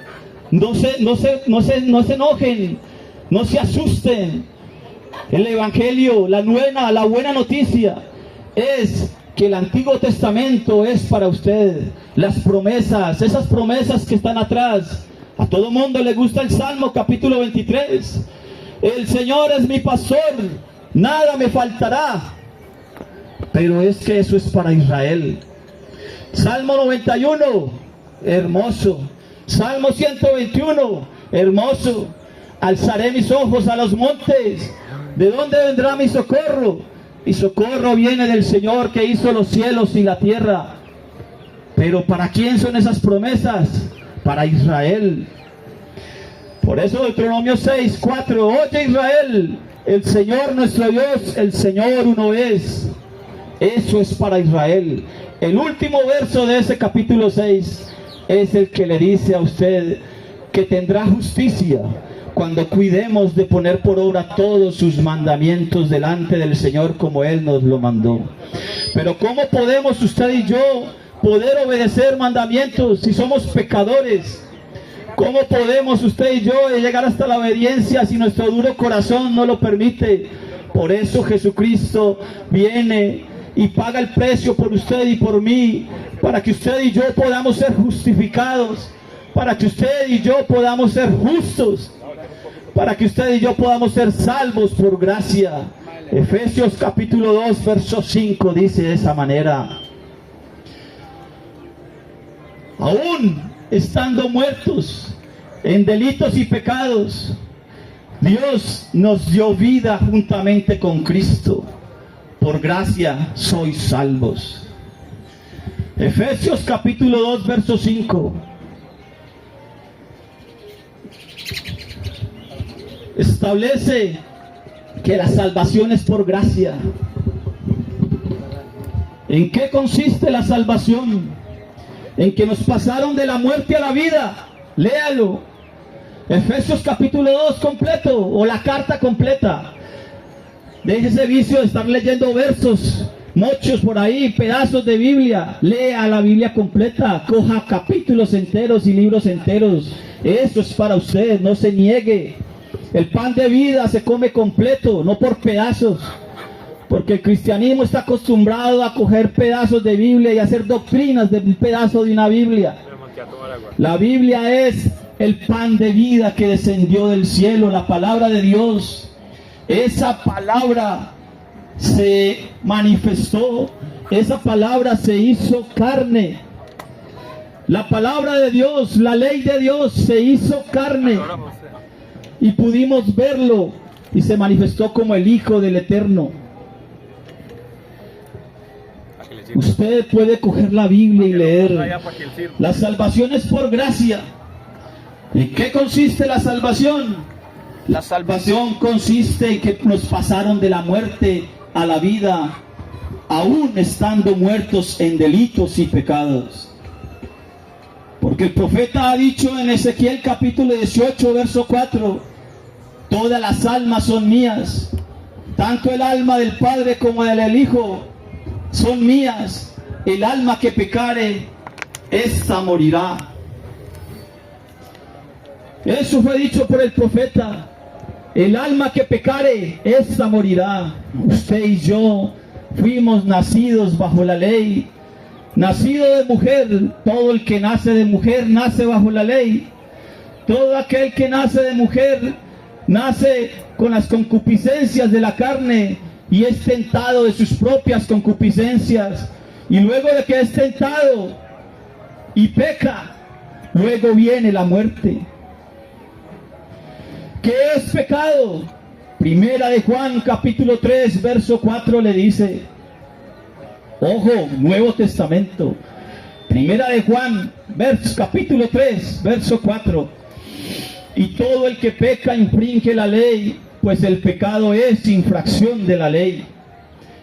no se enojen, no se asusten. El evangelio, la buena noticia es que el Antiguo Testamento es para usted. Las promesas, esas promesas que están atrás. A todo mundo le gusta el Salmo capítulo 23. El Señor es mi pastor, nada me faltará. Pero es que eso es para Israel. Salmo 91, hermoso. Salmo 121, hermoso. Alzaré mis ojos a los montes. ¿De dónde vendrá mi socorro? Mi socorro viene del Señor que hizo los cielos y la tierra. Pero ¿para quién son esas promesas? Para Israel. Por eso Deuteronomio 6, 4. Oye Israel, el Señor nuestro Dios, el Señor uno es. Eso es para Israel. El último verso de ese capítulo 6 es el que le dice a usted que tendrá justicia cuando cuidemos de poner por obra todos sus mandamientos delante del Señor como Él nos lo mandó. Pero ¿cómo podemos usted y yo poder obedecer mandamientos si somos pecadores? ¿Cómo podemos usted y yo llegar hasta la obediencia si nuestro duro corazón no lo permite? Por eso Jesucristo viene y paga el precio por usted y por mí, para que usted y yo podamos ser justificados, para que usted y yo podamos ser justos, para que usted y yo podamos ser salvos por gracia. Efesios capítulo 2, verso 5 dice de esa manera: aún estando muertos en delitos y pecados, Dios nos dio vida juntamente con Cristo. Por gracia sois salvos. Efesios capítulo 2, verso 5. Establece que la salvación es por gracia. ¿En qué consiste la salvación? En que nos pasaron de la muerte a la vida. Léalo. Efesios capítulo 2 completo, o la carta completa. Deje ese vicio de estar leyendo versos, muchos por ahí, pedazos de Biblia. Lea la Biblia completa, coja capítulos enteros y libros enteros. Eso es para usted, no se niegue. El pan de vida se come completo, no por pedazos. Porque el cristianismo está acostumbrado a coger pedazos de Biblia y hacer doctrinas de un pedazo de una Biblia. La Biblia es el pan de vida que descendió del cielo, la palabra de Dios. Esa palabra se manifestó, esa palabra se hizo carne. La palabra de Dios, la ley de Dios se hizo carne y pudimos verlo y se manifestó como el Hijo del Eterno. Usted puede coger la Biblia y leer. La salvación es por gracia. ¿En qué consiste la salvación? La salvación consiste en que nos pasaron de la muerte a la vida, aún estando muertos en delitos y pecados. Porque el profeta ha dicho en Ezequiel capítulo 18, verso 4, todas las almas son mías, tanto el alma del Padre como del Hijo son mías. El alma que pecare, esta morirá. Eso fue dicho por el profeta. El alma que pecare, esta morirá. Usted y yo fuimos nacidos bajo la ley. Nacido de mujer, todo el que nace de mujer nace bajo la ley. Todo aquel que nace de mujer nace con las concupiscencias de la carne y es tentado de sus propias concupiscencias. Y luego de que es tentado y peca, luego viene la muerte. ¿Qué es pecado? Primera de Juan capítulo 3 verso 4 le dice, ojo, Nuevo Testamento, Primera de Juan capítulo 3 verso 4, y todo el que peca infringe la ley, pues el pecado es infracción de la ley.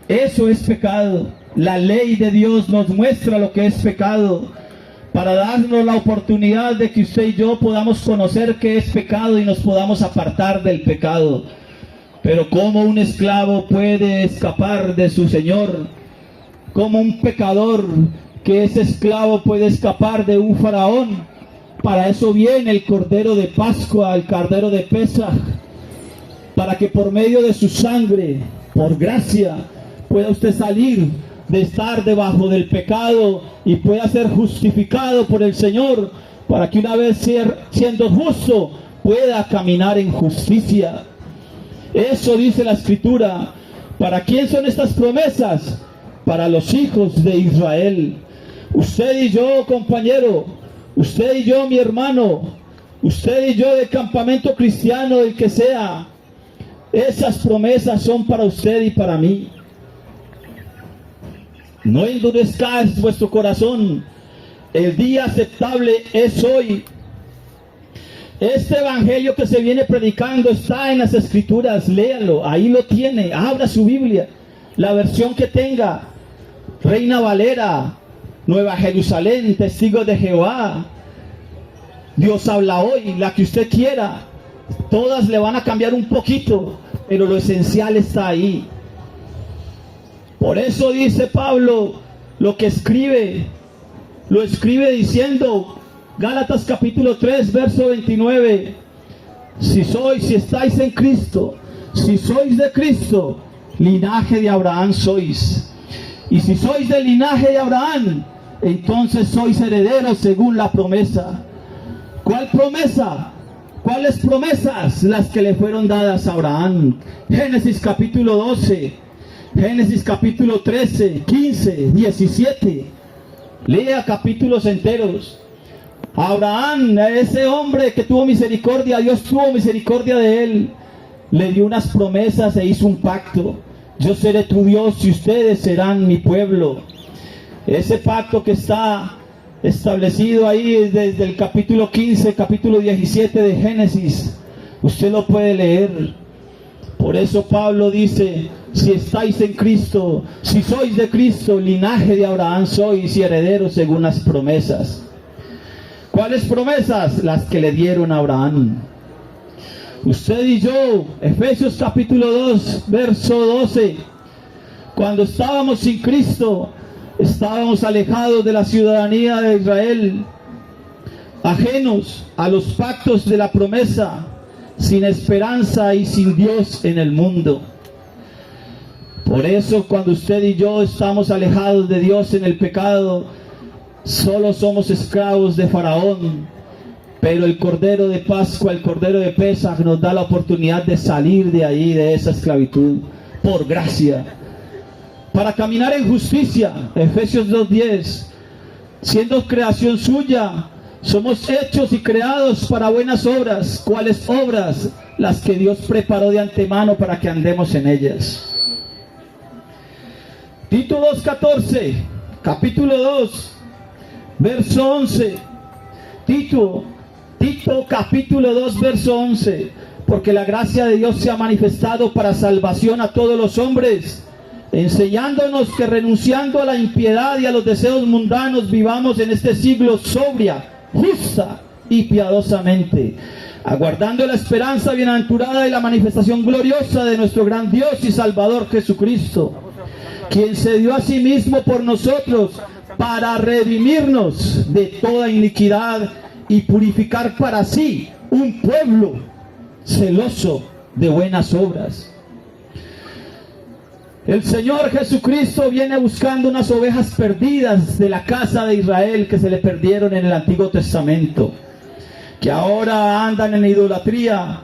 Eso es pecado. La ley de Dios nos muestra lo que es pecado, para darnos la oportunidad de que usted y yo podamos conocer qué es pecado y nos podamos apartar del pecado. Pero ¿cómo un esclavo puede escapar de su Señor? ¿Cómo un pecador que es esclavo puede escapar de un faraón? Para eso viene el Cordero de Pascua, el Cordero de Pesaj, para que por medio de su sangre, por gracia, pueda usted salir de estar debajo del pecado y pueda ser justificado por el Señor, para que una vez siendo justo pueda caminar en justicia. Eso dice la Escritura. ¿Para quién son estas promesas? Para los hijos de Israel. Usted y yo, compañero, usted y yo, mi hermano, usted y yo del campamento cristiano, el que sea, esas promesas son para usted y para mí. No endurezcáis vuestro corazón. El día aceptable es hoy. Este evangelio que se viene predicando está en las Escrituras. Léalo, ahí lo tiene. Abra su Biblia, la versión que tenga. Reina Valera, Nueva Jerusalén, Testigos de Jehová, Dios habla hoy, la que usted quiera. Todas le van a cambiar un poquito, pero lo esencial está ahí. Por eso dice Pablo, lo que escribe, lo escribe diciendo, Gálatas capítulo 3, verso 29, si estáis en Cristo, si sois de Cristo, linaje de Abraham sois. Y si sois del linaje de Abraham, entonces sois herederos según la promesa. ¿Cuál promesa? ¿Cuáles promesas? Las que le fueron dadas a Abraham. Génesis capítulo 12, Génesis capítulo 13, 15, 17. Lea capítulos enteros. A Abraham, a ese hombre que tuvo misericordia, Dios tuvo misericordia de él, le dio unas promesas e hizo un pacto. Yo seré tu Dios y ustedes serán mi pueblo. Ese pacto que está establecido ahí desde el capítulo 15, capítulo 17 de Génesis, usted lo puede leer. Por eso Pablo dice, si estáis en Cristo, si sois de Cristo, linaje de Abraham sois y herederos según las promesas. ¿Cuáles promesas? Las que le dieron a Abraham. Usted y yo, Efesios capítulo 2, verso 12, cuando estábamos sin Cristo, estábamos alejados de la ciudadanía de Israel, ajenos a los pactos de la promesa, sin esperanza y sin Dios en el mundo. Por eso cuando usted y yo estamos alejados de Dios en el pecado, solo somos esclavos de Faraón. Pero el Cordero de Pascua, el Cordero de Pesaj, nos da la oportunidad de salir de ahí, de esa esclavitud, por gracia, para caminar en justicia. Efesios 2:10, siendo creación suya, somos hechos y creados para buenas obras. ¿Cuáles obras? Las que Dios preparó de antemano para que andemos en ellas. Tito 2:14, capítulo 2, verso 11. Tito capítulo 2 verso 11, porque la gracia de Dios se ha manifestado para salvación a todos los hombres, enseñándonos que renunciando a la impiedad y a los deseos mundanos vivamos en este siglo sobria, justa y piadosamente, aguardando la esperanza bienaventurada y la manifestación gloriosa de nuestro gran Dios y Salvador Jesucristo, quien se dio a sí mismo por nosotros para redimirnos de toda iniquidad y purificar para sí un pueblo celoso de buenas obras. El Señor Jesucristo viene buscando unas ovejas perdidas de la casa de Israel que se le perdieron en el Antiguo Testamento, que ahora andan en idolatría,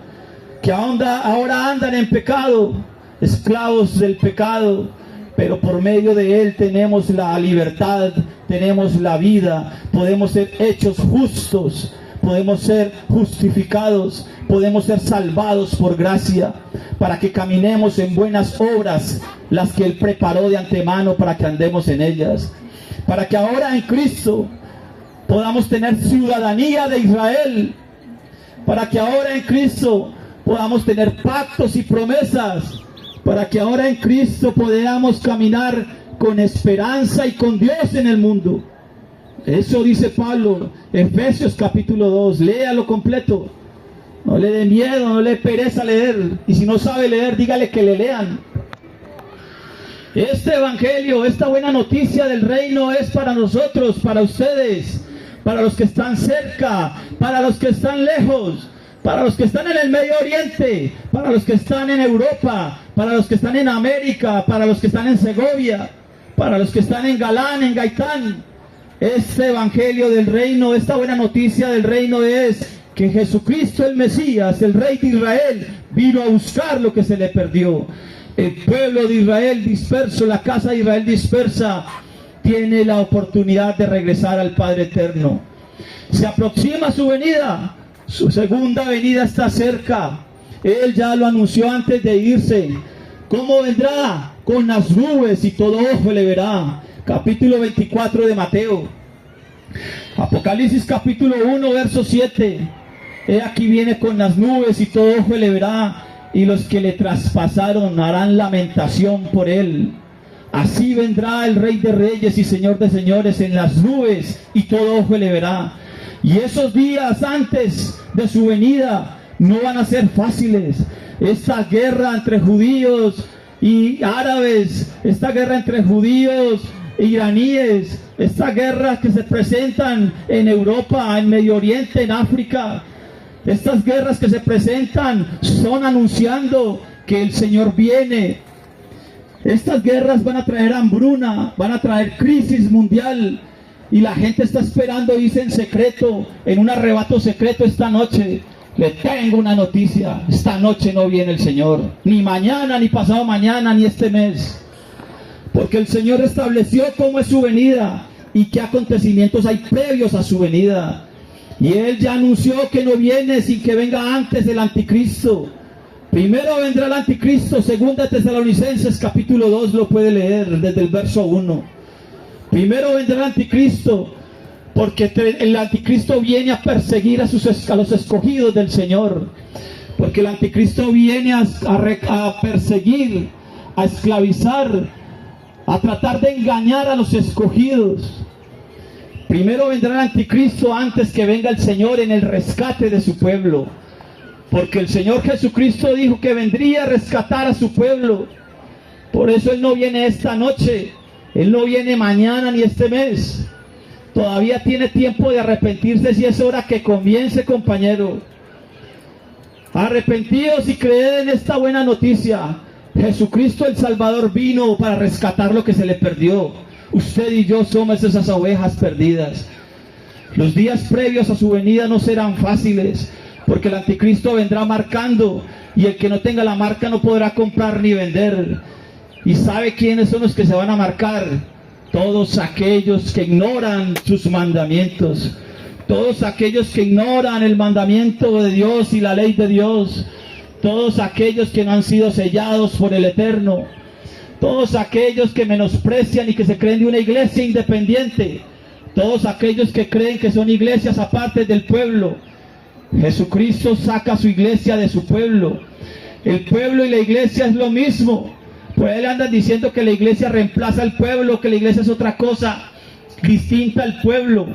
que ahora andan en pecado, esclavos del pecado. Pero por medio de Él tenemos la libertad, tenemos la vida, podemos ser hechos justos, podemos ser justificados, podemos ser salvados por gracia, para que caminemos en buenas obras, las que Él preparó de antemano para que andemos en ellas, para que ahora en Cristo podamos tener ciudadanía de Israel, para que ahora en Cristo podamos tener pactos y promesas, para que ahora en Cristo podamos caminar con esperanza y con Dios en el mundo. Eso dice Pablo, Efesios capítulo 2, léalo completo. No le dé miedo, no le dé pereza leer. Y si no sabe leer, dígale que le lean. Este evangelio, esta buena noticia del reino es para nosotros, para ustedes, para los que están cerca, para los que están lejos, para los que están en el Medio Oriente, para los que están en Europa, para los que están en América, para los que están en Segovia, para los que están en Galán, en Gaitán. Este evangelio del reino, esta buena noticia del reino es que Jesucristo el Mesías, el Rey de Israel, vino a buscar lo que se le perdió. El pueblo de Israel disperso, la casa de Israel dispersa, tiene la oportunidad de regresar al Padre Eterno. Se aproxima su venida. Su segunda venida está cerca. Él ya lo anunció antes de irse. ¿Cómo vendrá? Con las nubes y todo ojo le verá. Capítulo 24 de Mateo. Apocalipsis capítulo 1 verso 7. He aquí viene con las nubes y todo ojo le verá, y los que le traspasaron harán lamentación por él. Así vendrá el Rey de Reyes y Señor de Señores en las nubes, y todo ojo le verá. Y esos días antes de su venida no van a ser fáciles. Esta guerra entre judíos y árabes, esta guerra entre judíos e iraníes, estas guerras que se presentan en Europa, en Medio Oriente, en África, estas guerras que se presentan son anunciando que el Señor viene. Estas guerras van a traer hambruna, van a traer crisis mundial. Y la gente está esperando irse en secreto, en un arrebato secreto esta noche. Le tengo una noticia: esta noche no viene el Señor, ni mañana, ni pasado mañana, ni este mes, porque el Señor estableció cómo es su venida y qué acontecimientos hay previos a su venida. Y él ya anunció que no viene sin que venga antes el anticristo. Primero vendrá el anticristo, 2 Tesalonicenses capítulo 2 lo puede leer desde el verso 1. Primero vendrá el anticristo, porque el anticristo viene a perseguir a los escogidos del Señor. Porque el anticristo viene a perseguir, a esclavizar, a tratar de engañar a los escogidos. Primero vendrá el anticristo antes que venga el Señor en el rescate de su pueblo. Porque el Señor Jesucristo dijo que vendría a rescatar a su pueblo. Por eso Él no viene esta noche, Él no viene mañana ni este mes. Todavía tiene tiempo de arrepentirse si es hora que comience, compañero. Arrepentidos y creed en esta buena noticia. Jesucristo el Salvador vino para rescatar lo que se le perdió. Usted y yo somos esas ovejas perdidas. Los días previos a su venida no serán fáciles, porque el anticristo vendrá marcando, y el que no tenga la marca no podrá comprar ni vender. ¿Y sabe quiénes son los que se van a marcar? Todos aquellos que ignoran sus mandamientos. Todos aquellos que ignoran el mandamiento de Dios y la ley de Dios. Todos aquellos que no han sido sellados por el Eterno. Todos aquellos que menosprecian y que se creen de una iglesia independiente. Todos aquellos que creen que son iglesias aparte del pueblo. Jesucristo saca a su iglesia de su pueblo. El pueblo y la iglesia es lo mismo. Pues él anda diciendo que la iglesia reemplaza al pueblo, que la iglesia es otra cosa distinta al pueblo.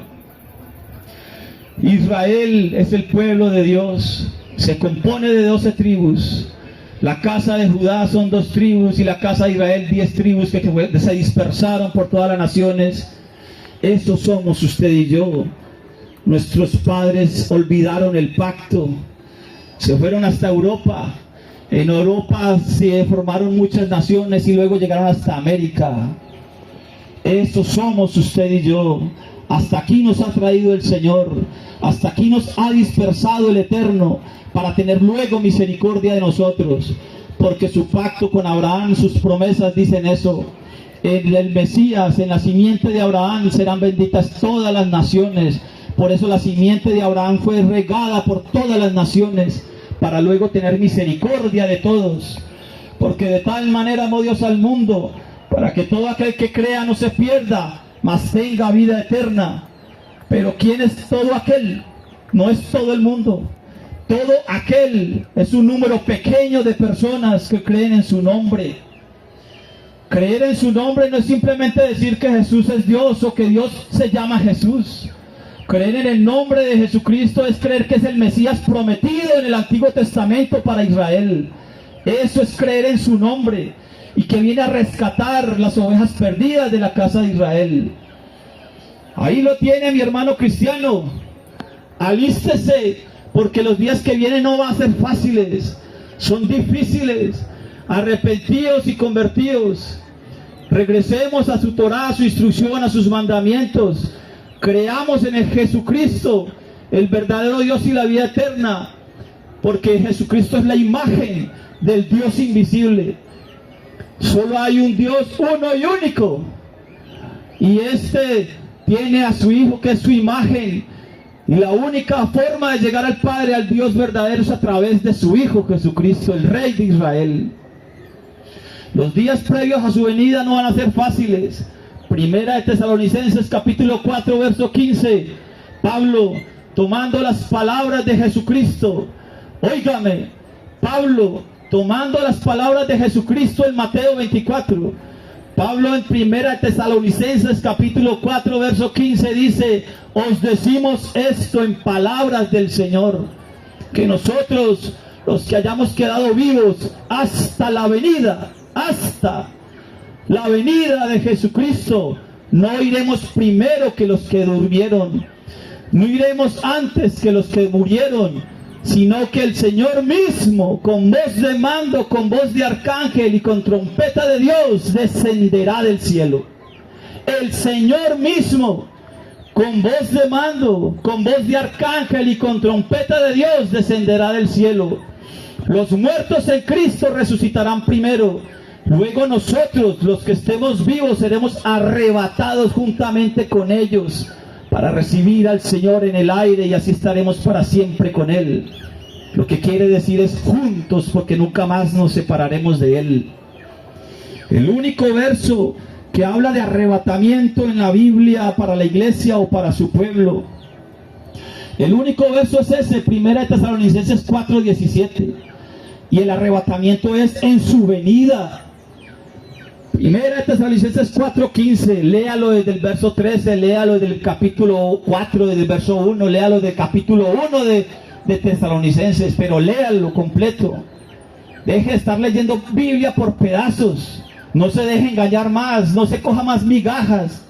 Israel es el pueblo de Dios. Se compone de 12 tribus. La casa de Judá son 2 tribus y la casa de Israel 10 tribus que se dispersaron por todas las naciones. Esos somos usted y yo. Nuestros padres olvidaron el pacto. Se fueron hasta Europa. En Europa se formaron muchas naciones y luego llegaron hasta América. Esos somos usted y yo. Hasta aquí nos ha traído el Señor. Hasta aquí nos ha dispersado el Eterno, para tener luego misericordia de nosotros, porque su pacto con Abraham, sus promesas dicen eso. En el Mesías, en la simiente de Abraham serán benditas todas las naciones. Por eso la simiente de Abraham fue regada por todas las naciones, para luego tener misericordia de todos. Porque de tal manera amó Dios al mundo, para que todo aquel que crea no se pierda, mas tenga vida eterna. Pero ¿quién es todo aquel? No es todo el mundo. Todo aquel es un número pequeño de personas que creen en su nombre. Creer en su nombre no es simplemente decir que Jesús es Dios o que Dios se llama Jesús. Creer en el nombre de Jesucristo es creer que es el Mesías prometido en el Antiguo Testamento para Israel. Eso es creer en su nombre, y que viene a rescatar las ovejas perdidas de la casa de Israel. Ahí lo tiene, mi hermano cristiano. Alístese, porque los días que vienen no van a ser fáciles, son difíciles. Arrepentidos y convertidos. Regresemos a su Torá, a su instrucción, a sus mandamientos. Creamos en el Jesucristo, el verdadero Dios y la vida eterna, porque Jesucristo es la imagen del Dios invisible. Solo hay un Dios uno y único, y este tiene a su Hijo, que es su imagen, y la única forma de llegar al Padre, al Dios verdadero, es a través de su Hijo Jesucristo, el Rey de Israel. Los días previos a su venida no van a ser fáciles. Primera de Tesalonicenses capítulo 4 verso 15. Pablo, tomando las palabras de Jesucristo, óigame, Pablo, tomando las palabras de Jesucristo en Mateo 24. Pablo en Primera de Tesalonicenses capítulo 4 verso 15 dice: os decimos esto en palabras del Señor, que nosotros, los que hayamos quedado vivos hasta la venida de Jesucristo, no iremos primero que los que durmieron, no iremos antes que los que murieron, sino que el Señor mismo, con voz de mando, con voz de arcángel y con trompeta de Dios, descenderá del cielo. El Señor mismo, con voz de mando, con voz de arcángel y con trompeta de Dios, descenderá del cielo. Los muertos en Cristo resucitarán primero. Luego nosotros, los que estemos vivos, seremos arrebatados juntamente con ellos para recibir al Señor en el aire y así estaremos para siempre con Él. Lo que quiere decir es juntos, porque nunca más nos separaremos de Él. El único verso que habla de arrebatamiento en la Biblia para la iglesia o para su pueblo, el único verso es ese, 1 Tesalonicenses 4:17. Y el arrebatamiento es en su venida. 1 Tesalonicenses 4:15, léalo desde el verso 13, léalo desde el capítulo 4, desde el verso 1, léalo del capítulo 1 de Tesalonicenses, pero léalo completo. Deje de estar leyendo Biblia por pedazos. No se deje engañar más, no se coja más migajas.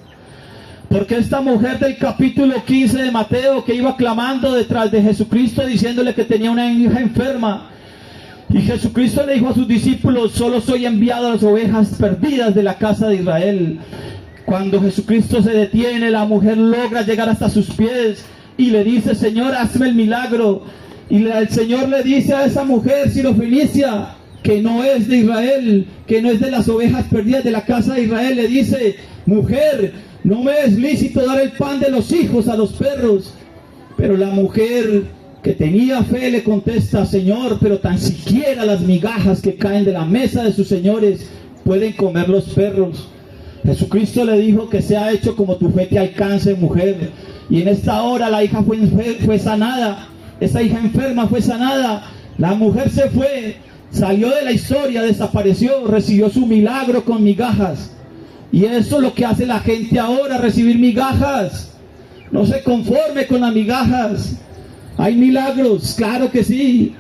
Porque esta mujer del capítulo 15 de Mateo, que iba clamando detrás de Jesucristo diciéndole que tenía una hija enferma, y Jesucristo le dijo a sus discípulos: solo soy enviado a las ovejas perdidas de la casa de Israel. Cuando Jesucristo se detiene, la mujer logra llegar hasta sus pies y le dice: Señor, hazme el milagro. Y el Señor le dice a esa mujer sirofenicia, que no es de Israel, que no es de las ovejas perdidas de la casa de Israel, le dice: mujer, no me es lícito dar el pan de los hijos a los perros. Pero la mujer, que tenía fe, le contesta: Señor, pero tan siquiera las migajas que caen de la mesa de sus señores pueden comer los perros. Jesucristo le dijo: que sea hecho como tu fe te alcance, mujer. Y en esta hora la hija fue sanada. Esa hija enferma fue sanada. La mujer se fue, salió de la historia, desapareció, recibió su milagro con migajas. Y eso es lo que hace la gente ahora, recibir migajas. No se conforme con las migajas. Hay milagros, claro que sí.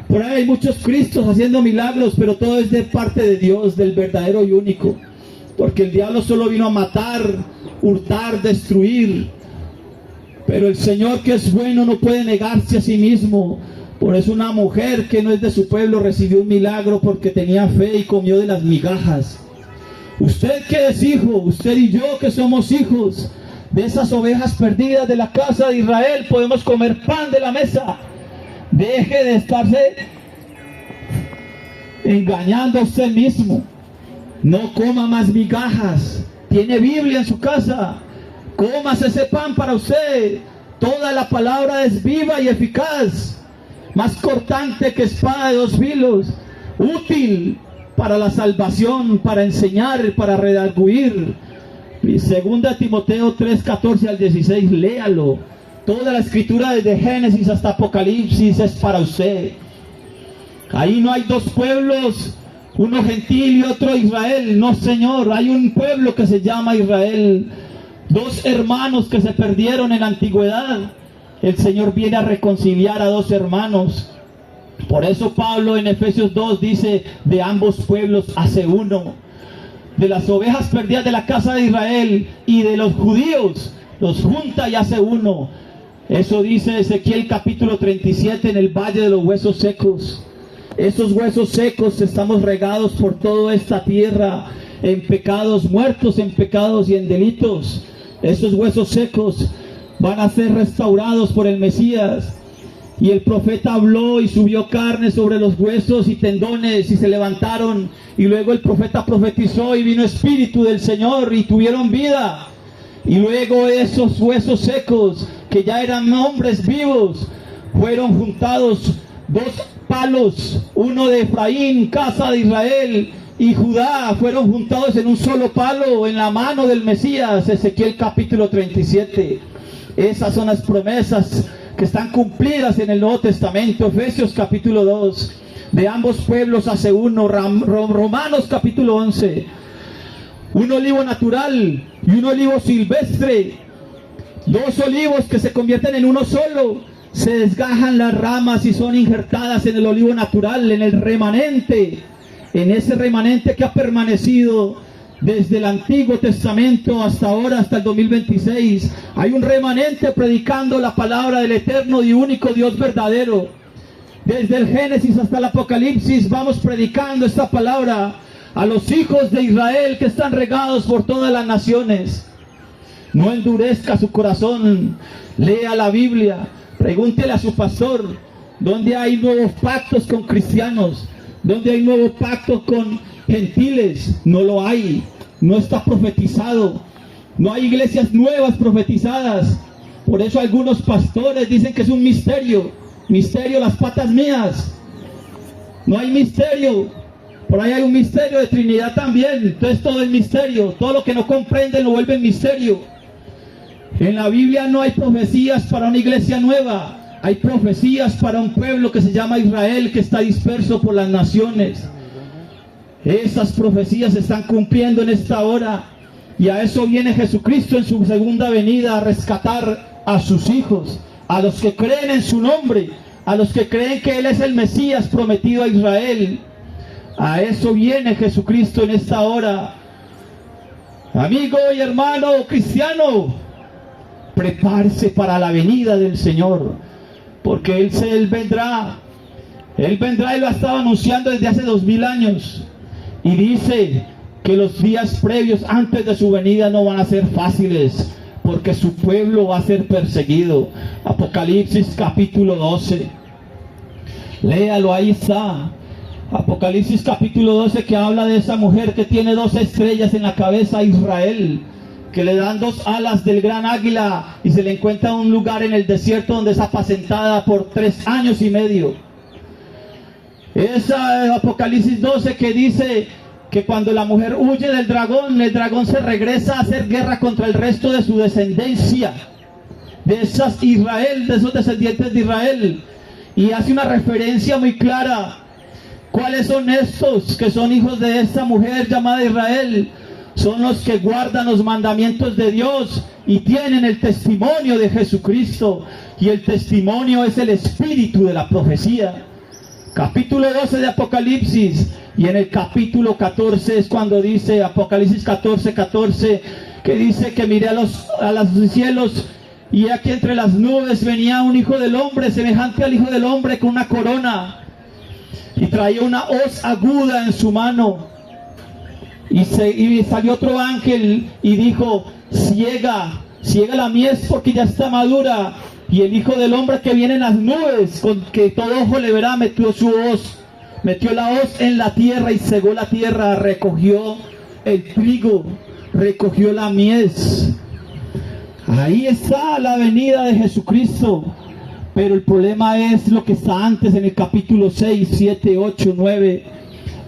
Por ahí hay muchos Cristos haciendo milagros, pero todo es de parte de Dios, del verdadero y único. Porque el diablo solo vino a matar, hurtar, destruir. Pero el Señor, que es bueno, no puede negarse a sí mismo. Por eso una mujer que no es de su pueblo recibió un milagro porque tenía fe y comió de las migajas. Usted que es hijo, usted y yo que somos hijos de esas ovejas perdidas de la casa de Israel, podemos comer pan de la mesa. Deje de estarse engañando a usted mismo. No coma más migajas. Tiene Biblia en su casa. Cómase ese pan para usted. Toda la palabra es viva y eficaz, más cortante que espada de dos filos, útil para la salvación, para enseñar, para redarguir. Y 2 Timoteo 3:14 al 16, léalo. Toda la escritura desde Génesis hasta Apocalipsis es para usted. Ahí no hay dos pueblos, uno gentil y otro Israel. No, Señor, hay un pueblo que se llama Israel. Dos hermanos que se perdieron en la antigüedad. El Señor viene a reconciliar a dos hermanos. Por eso Pablo en Efesios 2 dice: de ambos pueblos hace uno. De las ovejas perdidas de la casa de Israel y de los judíos los junta y hace uno. Eso dice Ezequiel capítulo 37, en el valle de los huesos secos. Esos huesos secos estamos regados por toda esta tierra, en pecados, muertos en pecados y en delitos. Esos huesos secos van a ser restaurados por el Mesías. Y el profeta habló y subió carne sobre los huesos y tendones y se levantaron. Y luego el profeta profetizó y vino espíritu del Señor y tuvieron vida. Y luego esos huesos secos, que ya eran hombres vivos, fueron juntados dos palos, uno de Efraín, casa de Israel, y Judá, fueron juntados en un solo palo en la mano del Mesías. Ezequiel capítulo 37. Esas son las promesas que están cumplidas en el Nuevo Testamento. Efesios capítulo 2, de ambos pueblos hace uno. Romanos capítulo 11, un olivo natural y un olivo silvestre, dos olivos que se convierten en uno solo. Se desgajan las ramas y son injertadas en el olivo natural, en el remanente, en ese remanente que ha permanecido desde el Antiguo Testamento hasta ahora, hasta el 2026. Hay un remanente predicando la palabra del eterno y único Dios verdadero. Desde el Génesis hasta el Apocalipsis vamos predicando esta palabra a los hijos de Israel que están regados por todas las naciones. No endurezca su corazón, lea la Biblia, pregúntele a su pastor dónde hay nuevos pactos con cristianos, dónde hay nuevos pactos con gentiles. No lo hay, no está profetizado, no hay iglesias nuevas profetizadas. Por eso algunos pastores dicen que es un misterio. Misterio las patas mías. No hay misterio. Por ahí hay un misterio de Trinidad también. Entonces todo es misterio. Todo lo que no comprenden lo vuelven misterio. En la Biblia no hay profecías para una iglesia nueva. Hay profecías para un pueblo que se llama Israel, que está disperso por las naciones. Esas profecías se están cumpliendo en esta hora. Y a eso viene Jesucristo en su segunda venida, a rescatar a sus hijos, a los que creen en su nombre, a los que creen que Él es el Mesías prometido a Israel. A eso viene Jesucristo en esta hora. Amigo y hermano cristiano, prepárese para la venida del Señor, porque Él vendrá. Él vendrá y lo ha estado anunciando desde hace 2000 años. Y dice que los días previos antes de su venida no van a ser fáciles, porque su pueblo va a ser perseguido. Apocalipsis capítulo 12. Léalo, ahí está. Apocalipsis capítulo 12, que habla de esa mujer que tiene 2 estrellas en la cabeza, Israel, que le dan 2 alas del gran águila y se le encuentra un lugar en el desierto donde es apacentada por 3 años y medio. Esa Apocalipsis 12 que dice que cuando la mujer huye del dragón, el dragón se regresa a hacer guerra contra el resto de su descendencia, de esas Israel, de esos descendientes de Israel, y hace una referencia muy clara. ¿Cuáles son estos que son hijos de esta mujer llamada Israel? Son los que guardan los mandamientos de Dios y tienen el testimonio de Jesucristo, y el testimonio es el espíritu de la profecía. Capítulo 12 de Apocalipsis, y en el capítulo 14 es cuando dice, Apocalipsis 14, 14, que dice que miré a los cielos, y aquí entre las nubes venía un hijo del hombre, semejante al hijo del hombre, con una corona, y traía una hoz aguda en su mano. Y salió otro ángel y dijo: ciega la mies porque ya está madura. Y el hijo del hombre que viene en las nubes, con que todo ojo le verá, metió la hoz en la tierra y cegó la tierra, recogió el trigo, recogió la mies. Ahí está la venida de Jesucristo. Pero el problema es lo que está antes, en el capítulo 6, 7, 8, 9.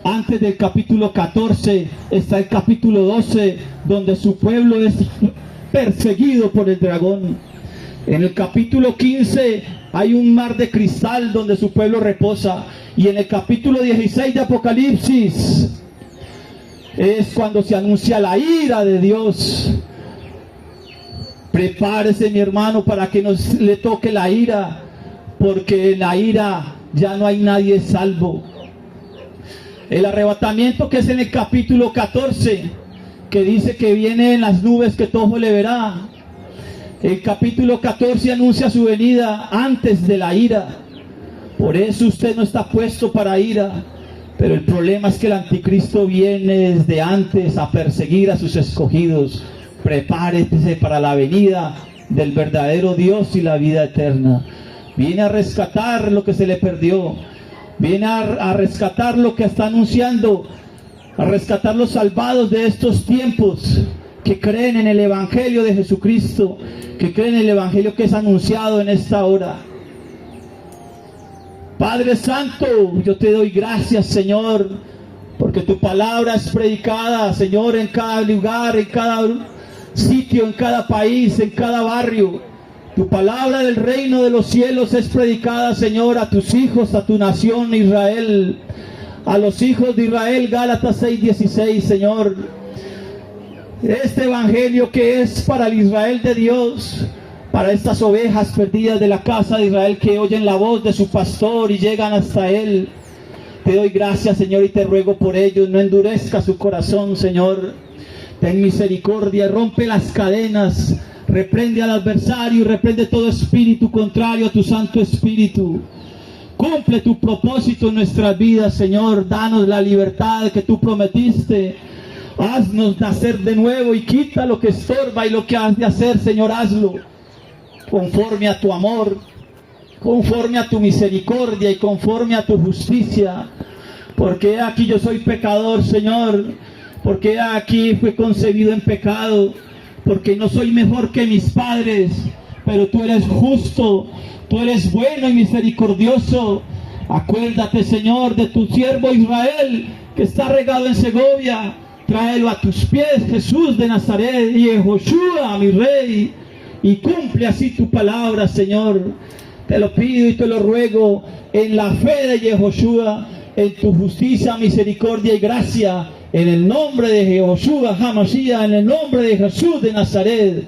Antes del capítulo 14 está el capítulo 12, donde su pueblo es perseguido por el dragón. En el capítulo 15 hay un mar de cristal donde su pueblo reposa. Y en el capítulo 16 de Apocalipsis es cuando se anuncia la ira de Dios. Prepárese, mi hermano, para que nos le toque la ira, porque en la ira ya no hay nadie salvo. El arrebatamiento, que es en el capítulo 14, que dice que viene en las nubes, que todo ojo le verá. El capítulo 14 anuncia su venida antes de la ira. Por eso usted no está puesto para ira. Pero el problema es que el anticristo viene desde antes a perseguir a sus escogidos. Prepárese para la venida del verdadero Dios y la vida eterna. Viene a rescatar lo que se le perdió. Viene a rescatar lo que está anunciando, a rescatar los salvados de estos tiempos, que creen en el Evangelio de Jesucristo, que creen en el Evangelio que es anunciado en esta hora. Padre Santo, yo te doy gracias, Señor, porque tu palabra es predicada, Señor, en cada lugar, en cada sitio, en cada país, en cada barrio. Tu palabra del reino de los cielos es predicada, Señor, a tus hijos, a tu nación Israel, a los hijos de Israel. Gálatas 6:16, Señor. Este evangelio que es para el Israel de Dios, para estas ovejas perdidas de la casa de Israel que oyen la voz de su pastor y llegan hasta él. Te doy gracias, Señor, y te ruego por ellos. No endurezca su corazón, Señor. Ten misericordia, rompe las cadenas, reprende al adversario y reprende todo espíritu contrario a tu Santo Espíritu. Cumple tu propósito en nuestras vidas, Señor. Danos la libertad que tú prometiste. Haznos nacer de nuevo y quita lo que estorba, y lo que has de hacer, Señor, hazlo conforme a tu amor, conforme a tu misericordia y conforme a tu justicia. Porque aquí yo soy pecador, Señor. Porque aquí fui concebido en pecado. Porque no soy mejor que mis padres. pero tú eres justo, tú eres bueno y misericordioso. Acuérdate, Señor, de tu siervo Israel, que está regado en Segovia. Tráelo a tus pies, Jesús de Nazaret, y Yehoshua, mi Rey, y cumple así tu palabra, Señor. Te lo pido y te lo ruego en la fe de Yehoshua, en tu justicia, misericordia y gracia, en el nombre de Yehoshua HaMashiach, en el nombre de Jesús de Nazaret.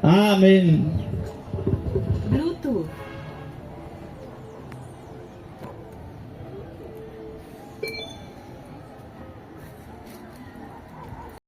Amén.